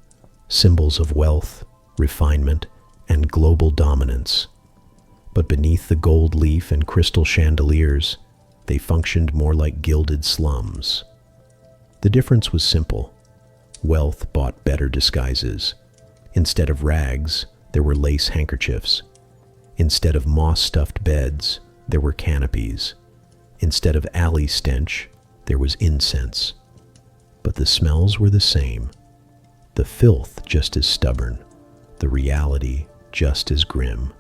symbols of wealth, refinement, and global dominance. But beneath the gold leaf and crystal chandeliers, they functioned more like gilded slums. The difference was simple. Wealth bought better disguises. Instead of rags, there were lace handkerchiefs. Instead of moss-stuffed beds, there were canopies. Instead of alley stench, there was incense. But the smells were the same. The filth just as stubborn. The reality just as grim.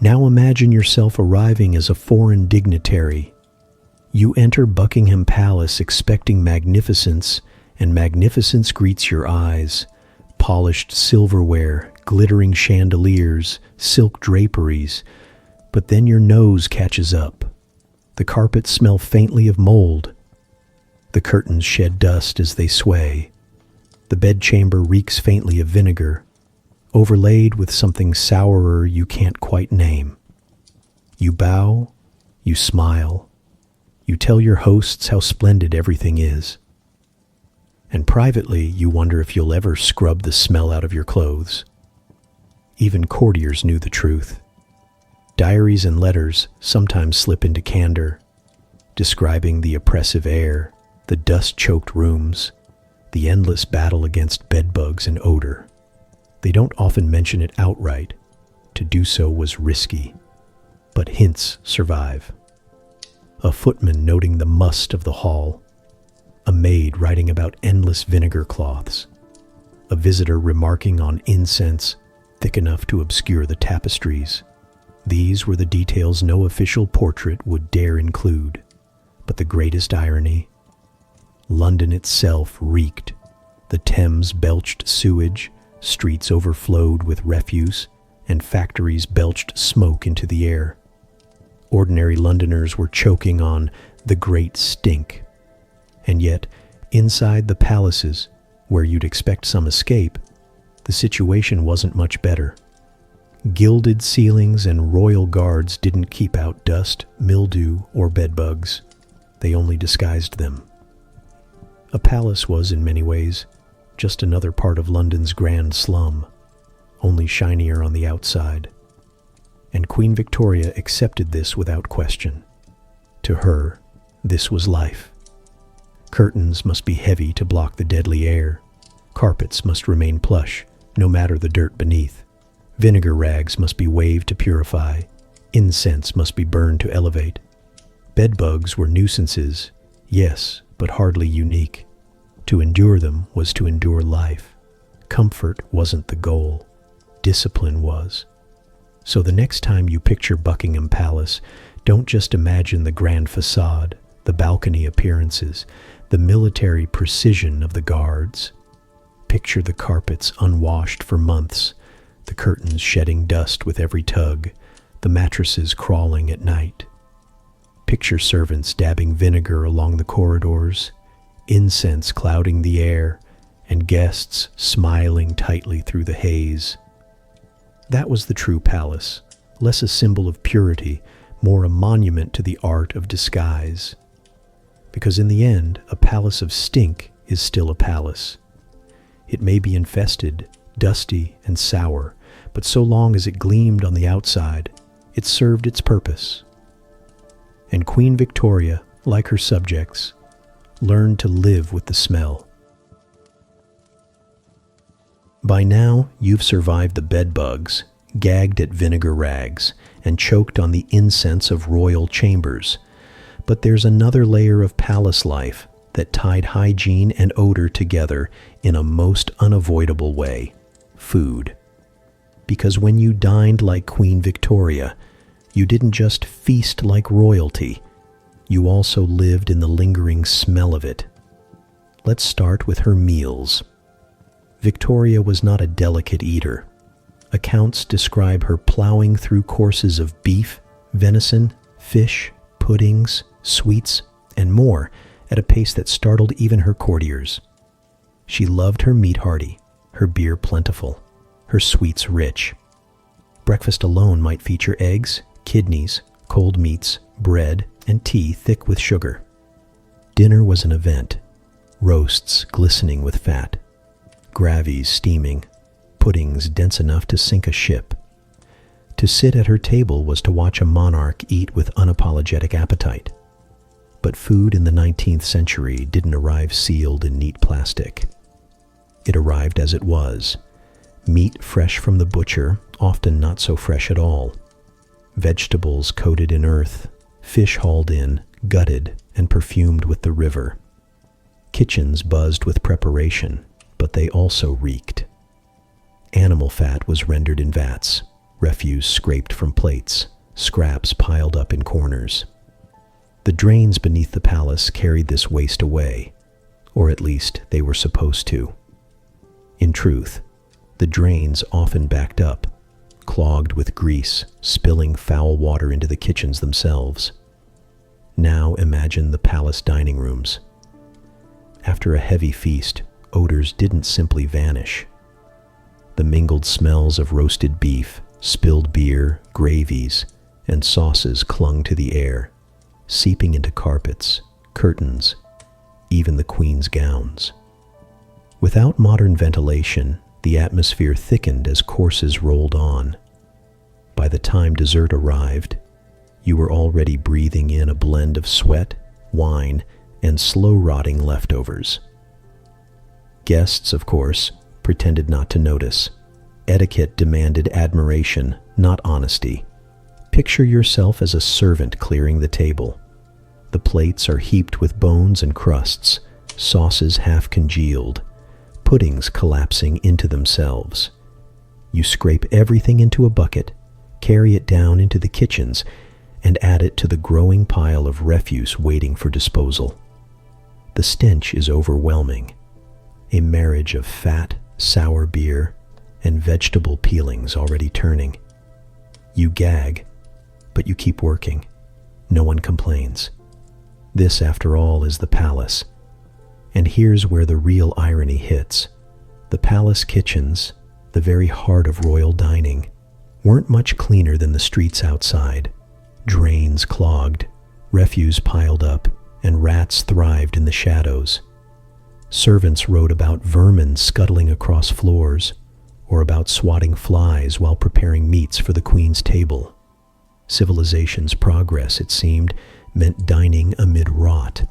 Now imagine yourself arriving as a foreign dignitary. You enter Buckingham Palace expecting magnificence, and magnificence greets your eyes. Polished silverware, glittering chandeliers, silk draperies. But then your nose catches up. The carpets smell faintly of mold. The curtains shed dust as they sway. The bedchamber reeks faintly of vinegar, overlaid with something sourer you can't quite name. You bow, you smile, you tell your hosts how splendid everything is. And privately, you wonder if you'll ever scrub the smell out of your clothes. Even courtiers knew the truth. Diaries and letters sometimes slip into candor, describing the oppressive air, the dust-choked rooms, the endless battle against bedbugs and odor. They don't often mention it outright. To do so was risky. But hints survive. A footman noting the must of the hall. A maid writing about endless vinegar cloths. A visitor remarking on incense thick enough to obscure the tapestries. These were the details no official portrait would dare include. But the greatest irony, London itself reeked. The Thames belched sewage, streets overflowed with refuse, and factories belched smoke into the air. Ordinary Londoners were choking on the great stink. And yet, inside the palaces, where you'd expect some escape, the situation wasn't much better. Gilded ceilings and royal guards didn't keep out dust, mildew, or bedbugs. They only disguised them. A palace was, in many ways, just another part of London's grand slum, only shinier on the outside. And Queen Victoria accepted this without question. To her, this was life. Curtains must be heavy to block the deadly air. Carpets must remain plush, no matter the dirt beneath. Vinegar rags must be waved to purify. Incense must be burned to elevate. Bedbugs were nuisances, yes, but hardly unique. To endure them was to endure life. Comfort wasn't the goal. Discipline was. So the next time you picture Buckingham Palace, don't just imagine the grand facade, the balcony appearances, the military precision of the guards. Picture the carpets unwashed for months, the curtains shedding dust with every tug, the mattresses crawling at night. Picture servants dabbing vinegar along the corridors, incense clouding the air, and guests smiling tightly through the haze. That was the true palace, less a symbol of purity, more a monument to the art of disguise. Because in the end, a palace of stink is still a palace. It may be infested, dusty, and sour, but so long as it gleamed on the outside, it served its purpose. And Queen Victoria, like her subjects, learned to live with the smell. By now, you've survived the bedbugs, gagged at vinegar rags, and choked on the incense of royal chambers. But there's another layer of palace life that tied hygiene and odor together in a most unavoidable way: food. Because when you dined like Queen Victoria, you didn't just feast like royalty, you also lived in the lingering smell of it. Let's start with her meals. Victoria was not a delicate eater. Accounts describe her plowing through courses of beef, venison, fish, puddings, sweets, and more at a pace that startled even her courtiers. She loved her meat hearty, her beer plentiful, her sweets rich. Breakfast alone might feature eggs, kidneys, cold meats, bread, and tea thick with sugar. Dinner was an event: roasts glistening with fat, gravies steaming, puddings dense enough to sink a ship. To sit at her table was to watch a monarch eat with unapologetic appetite. But food in the 19th century didn't arrive sealed in neat plastic. It arrived as it was. Meat fresh from the butcher, often not so fresh at all. Vegetables coated in earth, fish hauled in, gutted, and perfumed with the river. Kitchens buzzed with preparation, but they also reeked. Animal fat was rendered in vats, refuse scraped from plates, scraps piled up in corners. The drains beneath the palace carried this waste away, or at least they were supposed to. In truth, the drains often backed up, clogged with grease, spilling foul water into the kitchens themselves. Now imagine the palace dining rooms. After a heavy feast, odors didn't simply vanish. The mingled smells of roasted beef, spilled beer, gravies, and sauces clung to the air, seeping into carpets, curtains, even the queen's gowns. Without modern ventilation, the atmosphere thickened as courses rolled on. By the time dessert arrived, you were already breathing in a blend of sweat, wine, and slow-rotting leftovers. Guests, of course, pretended not to notice. Etiquette demanded admiration, not honesty. Picture yourself as a servant clearing the table. The plates are heaped with bones and crusts, sauces half congealed, puddings collapsing into themselves. You scrape everything into a bucket, carry it down into the kitchens, and add it to the growing pile of refuse waiting for disposal. The stench is overwhelming, a marriage of fat, sour beer, and vegetable peelings already turning. You gag, but you keep working. No one complains. This, after all, is the palace. And here's where the real irony hits. The palace kitchens, the very heart of royal dining, weren't much cleaner than the streets outside. Drains clogged, refuse piled up, and rats thrived in the shadows. Servants wrote about vermin scuttling across floors, or about swatting flies while preparing meats for the queen's table. Civilization's progress, it seemed, meant dining amid rot.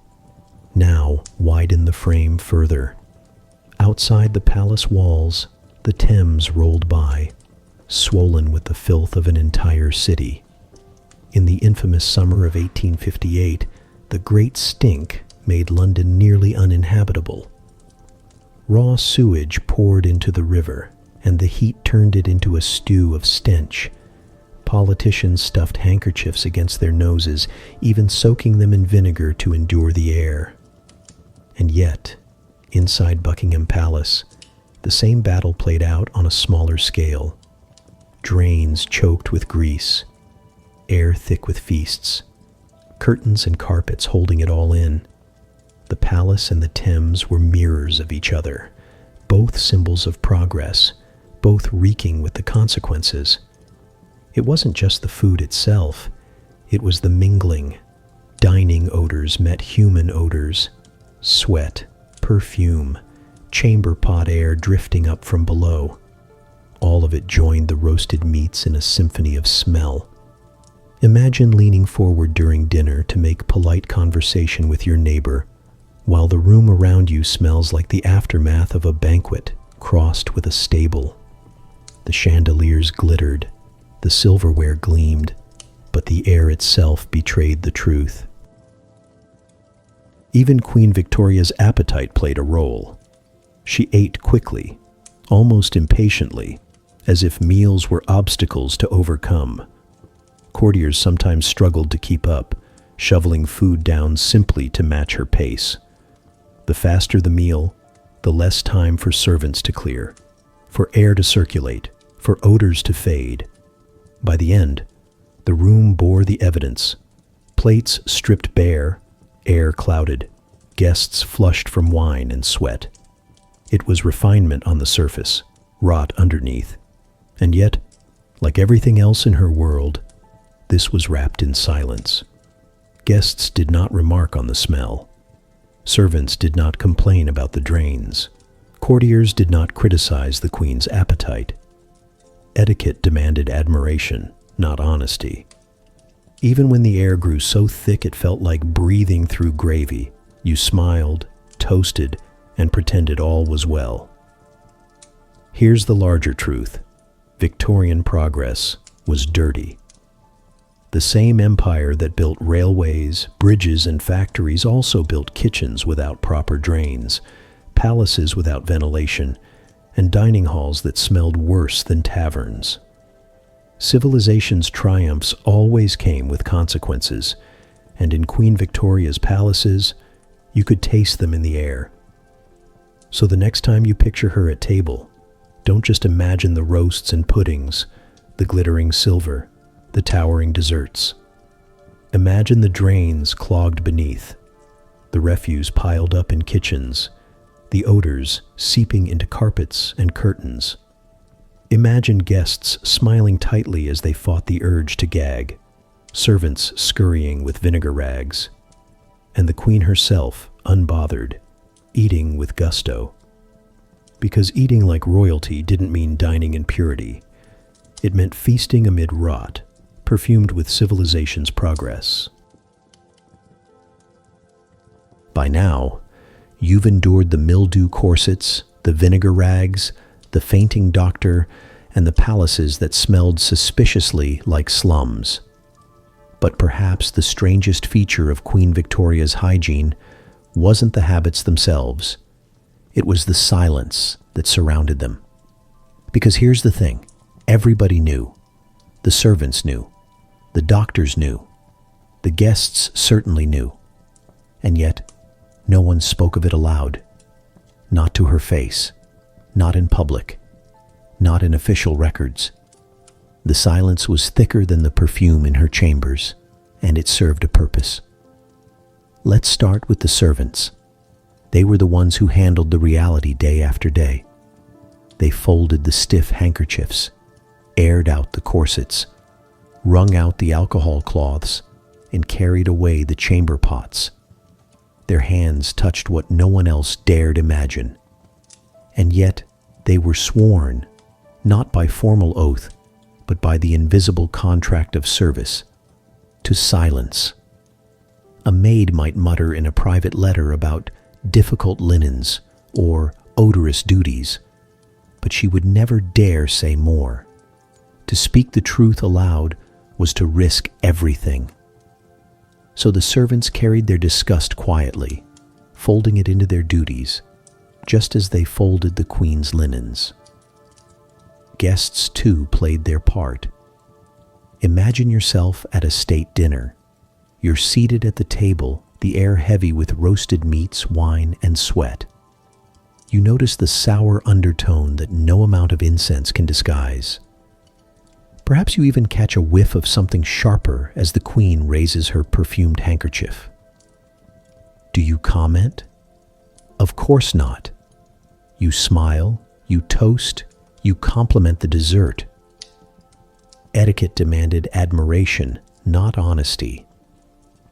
Now, widen the frame further. Outside the palace walls, the Thames rolled by, swollen with the filth of an entire city. In the infamous summer of 1858, the Great Stink made London nearly uninhabitable. Raw sewage poured into the river, and the heat turned it into a stew of stench. Politicians stuffed handkerchiefs against their noses, even soaking them in vinegar to endure the air. And yet, inside Buckingham Palace, the same battle played out on a smaller scale. Drains choked with grease, air thick with feasts, curtains and carpets holding it all in. The palace and the Thames were mirrors of each other, both symbols of progress, both reeking with the consequences. It wasn't just the food itself, it was the mingling. Dining odors met human odors, sweat, perfume, chamber pot air drifting up from below. All of it joined the roasted meats in a symphony of smell. Imagine leaning forward during dinner to make polite conversation with your neighbor, while the room around you smells like the aftermath of a banquet crossed with a stable. The chandeliers glittered, the silverware gleamed, but the air itself betrayed the truth. Even Queen Victoria's appetite played a role. She ate quickly, almost impatiently, as if meals were obstacles to overcome. Courtiers sometimes struggled to keep up, shoveling food down simply to match her pace. The faster the meal, the less time for servants to clear, for air to circulate, for odors to fade. By the end, the room bore the evidence. Plates stripped bare, air clouded, guests flushed from wine and sweat. It was refinement on the surface, rot underneath. And yet, like everything else in her world, this was wrapped in silence. Guests did not remark on the smell. Servants did not complain about the drains. Courtiers did not criticize the queen's appetite. Etiquette demanded admiration, not honesty. Even when the air grew so thick it felt like breathing through gravy, you smiled, toasted, and pretended all was well. Here's the larger truth. Victorian progress was dirty. The same empire that built railways, bridges, and factories also built kitchens without proper drains, palaces without ventilation, and dining halls that smelled worse than taverns. Civilization's triumphs always came with consequences, and in Queen Victoria's palaces, you could taste them in the air. So the next time you picture her at table, don't just imagine the roasts and puddings, the glittering silver, the towering desserts. Imagine the drains clogged beneath, the refuse piled up in kitchens, the odors seeping into carpets and curtains. Imagine guests smiling tightly as they fought the urge to gag, servants scurrying with vinegar rags, and the queen herself, unbothered, eating with gusto. Because eating like royalty didn't mean dining in purity. It meant feasting amid rot, perfumed with civilization's progress. By now, you've endured the mildew corsets, the vinegar rags, the fainting doctor, and the palaces that smelled suspiciously like slums. But perhaps the strangest feature of Queen Victoria's hygiene wasn't the habits themselves. It was the silence that surrounded them. Because here's the thing, everybody knew. The servants knew. The doctors knew. The guests certainly knew. And yet, no one spoke of it aloud. Not to her face. Not in public. Not in official records. The silence was thicker than the perfume in her chambers, and it served a purpose. Let's start with the servants. They were the ones who handled the reality day after day. They folded the stiff handkerchiefs, aired out the corsets, wrung out the alcohol cloths, and carried away the chamber pots. Their hands touched what no one else dared imagine. And yet, they were sworn, not by formal oath, but by the invisible contract of service, to silence. A maid might mutter in a private letter about difficult linens or odorous duties, but she would never dare say more. To speak the truth aloud was to risk everything. So the servants carried their disgust quietly, folding it into their duties, just as they folded the queen's linens. Guests, too, played their part. Imagine yourself at a state dinner. You're seated at the table, the air heavy with roasted meats, wine, and sweat. You notice the sour undertone that no amount of incense can disguise. Perhaps you even catch a whiff of something sharper as the queen raises her perfumed handkerchief. Do you comment? Of course not. You smile, you toast, you compliment the dessert. Etiquette demanded admiration, not honesty.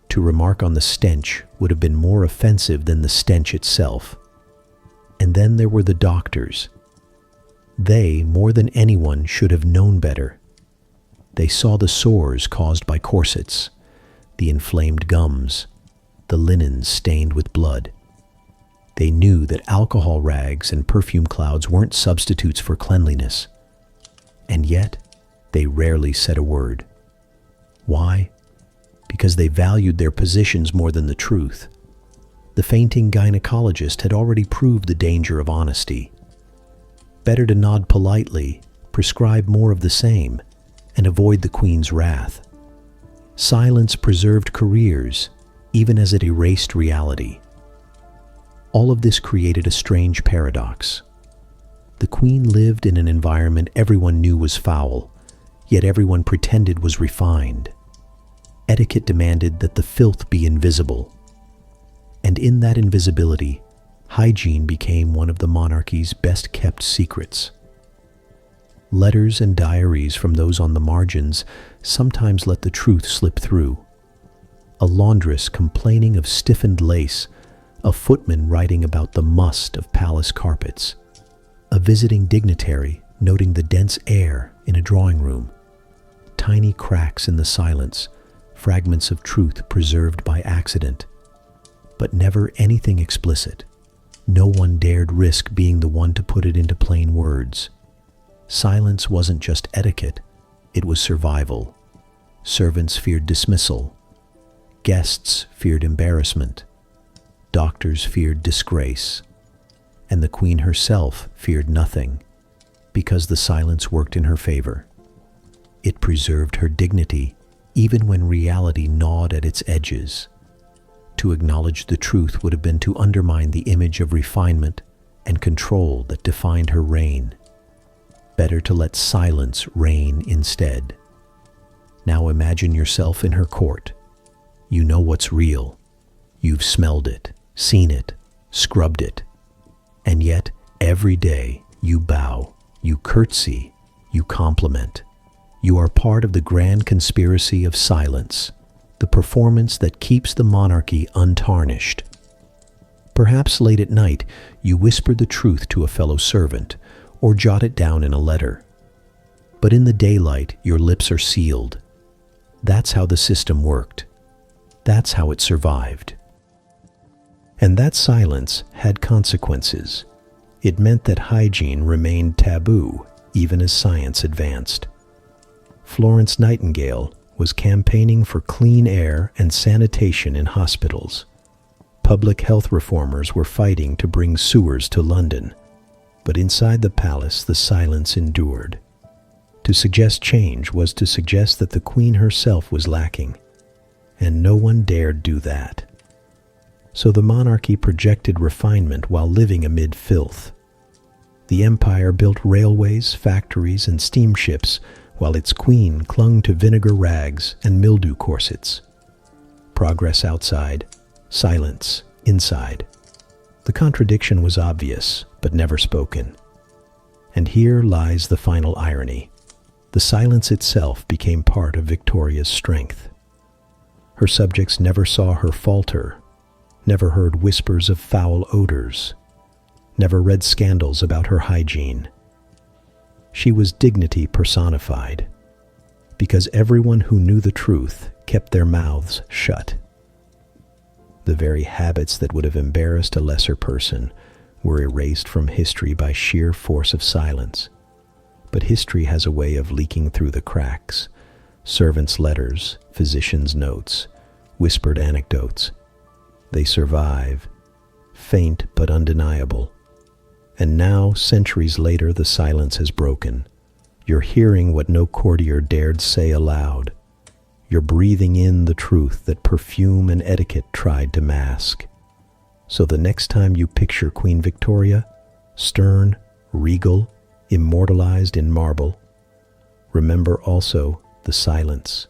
To remark on the stench would have been more offensive than the stench itself. And then there were the doctors. They, more than anyone, should have known better. They saw the sores caused by corsets, the inflamed gums, the linens stained with blood. They knew that alcohol rags and perfume clouds weren't substitutes for cleanliness. And yet, they rarely said a word. Why? Because they valued their positions more than the truth. The fainting gynecologist had already proved the danger of honesty. Better to nod politely, prescribe more of the same, and avoid the queen's wrath. Silence preserved careers, even as it erased reality. All of this created a strange paradox. The queen lived in an environment everyone knew was foul, yet everyone pretended was refined. Etiquette demanded that the filth be invisible. And in that invisibility, hygiene became one of the monarchy's best-kept secrets. Letters and diaries from those on the margins sometimes let the truth slip through. A laundress complaining of stiffened lace, a footman writing about the must of palace carpets, a visiting dignitary noting the dense air in a drawing room, tiny cracks in the silence, fragments of truth preserved by accident, but never anything explicit. No one dared risk being the one to put it into plain words. Silence wasn't just etiquette, it was survival. Servants feared dismissal. Guests feared embarrassment. Doctors feared disgrace. And the queen herself feared nothing, because the silence worked in her favor. It preserved her dignity, even when reality gnawed at its edges. To acknowledge the truth would have been to undermine the image of refinement and control that defined her reign. Better to let silence reign instead. Now imagine yourself in her court. You know what's real. You've smelled it, seen it, scrubbed it. And yet, every day, you bow, you curtsy, you compliment. You are part of the grand conspiracy of silence, the performance that keeps the monarchy untarnished. Perhaps late at night, you whisper the truth to a fellow servant, or jot it down in a letter. But in the daylight, your lips are sealed. That's how the system worked. That's how it survived. And that silence had consequences. It meant that hygiene remained taboo, even as science advanced. Florence Nightingale was campaigning for clean air and sanitation in hospitals. Public health reformers were fighting to bring sewers to London. But inside the palace, the silence endured. To suggest change was to suggest that the queen herself was lacking, and no one dared do that. So the monarchy projected refinement while living amid filth. The empire built railways, factories, and steamships, while its queen clung to vinegar rags and mildew corsets. Progress outside, silence inside. The contradiction was obvious, but never spoken. And here lies the final irony. The silence itself became part of Victoria's strength. Her subjects never saw her falter, never heard whispers of foul odors, never read scandals about her hygiene. She was dignity personified, because everyone who knew the truth kept their mouths shut. The very habits that would have embarrassed a lesser person were erased from history by sheer force of silence. But history has a way of leaking through the cracks. Servants' letters, physicians' notes, whispered anecdotes. They survive, faint but undeniable. And now, centuries later, the silence has broken. You're hearing what no courtier dared say aloud. You're breathing in the truth that perfume and etiquette tried to mask. So the next time you picture Queen Victoria, stern, regal, immortalized in marble, remember also the silence.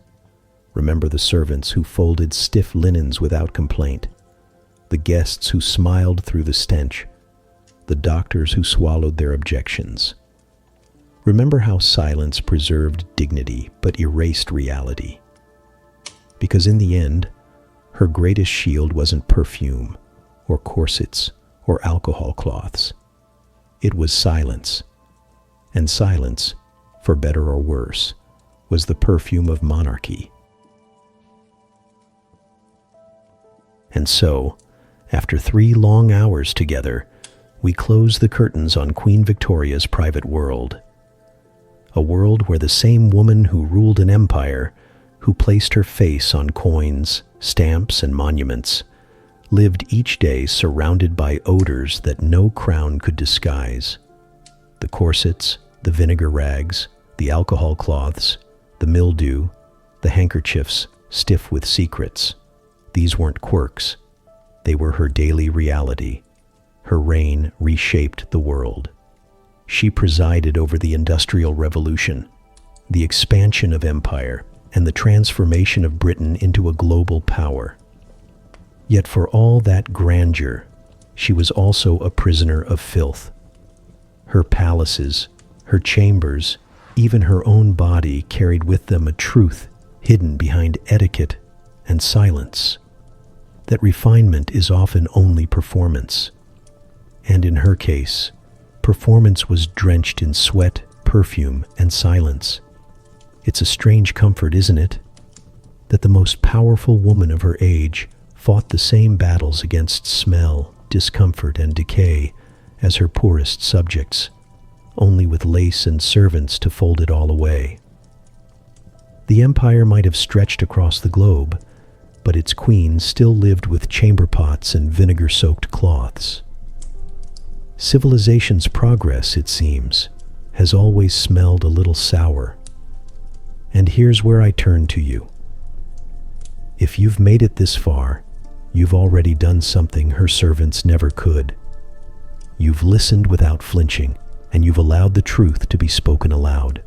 Remember the servants who folded stiff linens without complaint, the guests who smiled through the stench, the doctors who swallowed their objections. Remember how silence preserved dignity but erased reality. Because in the end, her greatest shield wasn't perfume, or corsets, or alcohol cloths. It was silence. And silence, for better or worse, was the perfume of monarchy. And so, after 3 long hours together, we close the curtains on Queen Victoria's private world. A world where the same woman who ruled an empire, who placed her face on coins, stamps, and monuments, lived each day surrounded by odors that no crown could disguise. The corsets, the vinegar rags, the alcohol cloths, the mildew, the handkerchiefs stiff with secrets. These weren't quirks. They were her daily reality. Her reign reshaped the world. She presided over the Industrial Revolution, the expansion of empire, and the transformation of Britain into a global power. Yet for all that grandeur, she was also a prisoner of filth. Her palaces, her chambers, even her own body carried with them a truth hidden behind etiquette and silence. That refinement is often only performance. And in her case, performance was drenched in sweat, perfume, and silence. It's a strange comfort, isn't it? that the most powerful woman of her age fought the same battles against smell, discomfort, and decay as her poorest subjects, only with lace and servants to fold it all away. The empire might have stretched across the globe, but its queen still lived with chamber pots and vinegar-soaked cloths. Civilization's progress, it seems, has always smelled a little sour. And here's where I turn to you. If you've made it this far, you've already done something her servants never could. You've listened without flinching, and you've allowed the truth to be spoken aloud.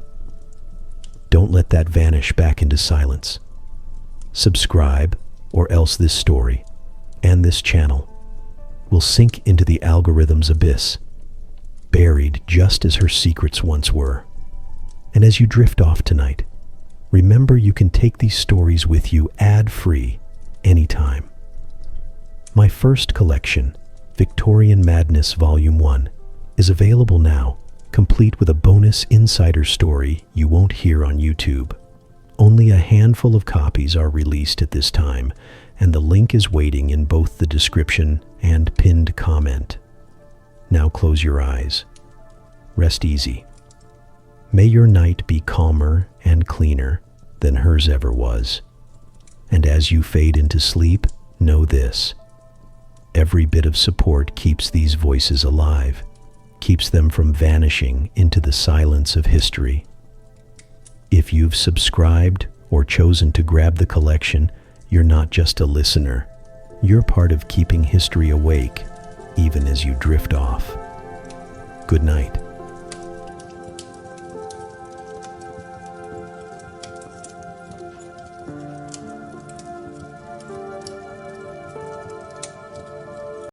Don't let that vanish back into silence. Subscribe, or else this story, and this channel, will sink into the algorithm's abyss, buried just as her secrets once were. And as you drift off tonight, remember you can take these stories with you ad-free anytime. My first collection, Victorian Madness Volume 1, is available now, complete with a bonus insider story you won't hear on YouTube. Only a handful of copies are released at this time, and the link is waiting in both the description and pinned comment. Now close your eyes. Rest easy. May your night be calmer and cleaner than hers ever was. And as you fade into sleep, know this: every bit of support keeps these voices alive, keeps them from vanishing into the silence of history. If you've subscribed or chosen to grab the collection, you're not just a listener. You're part of keeping history awake, even as you drift off. Good night.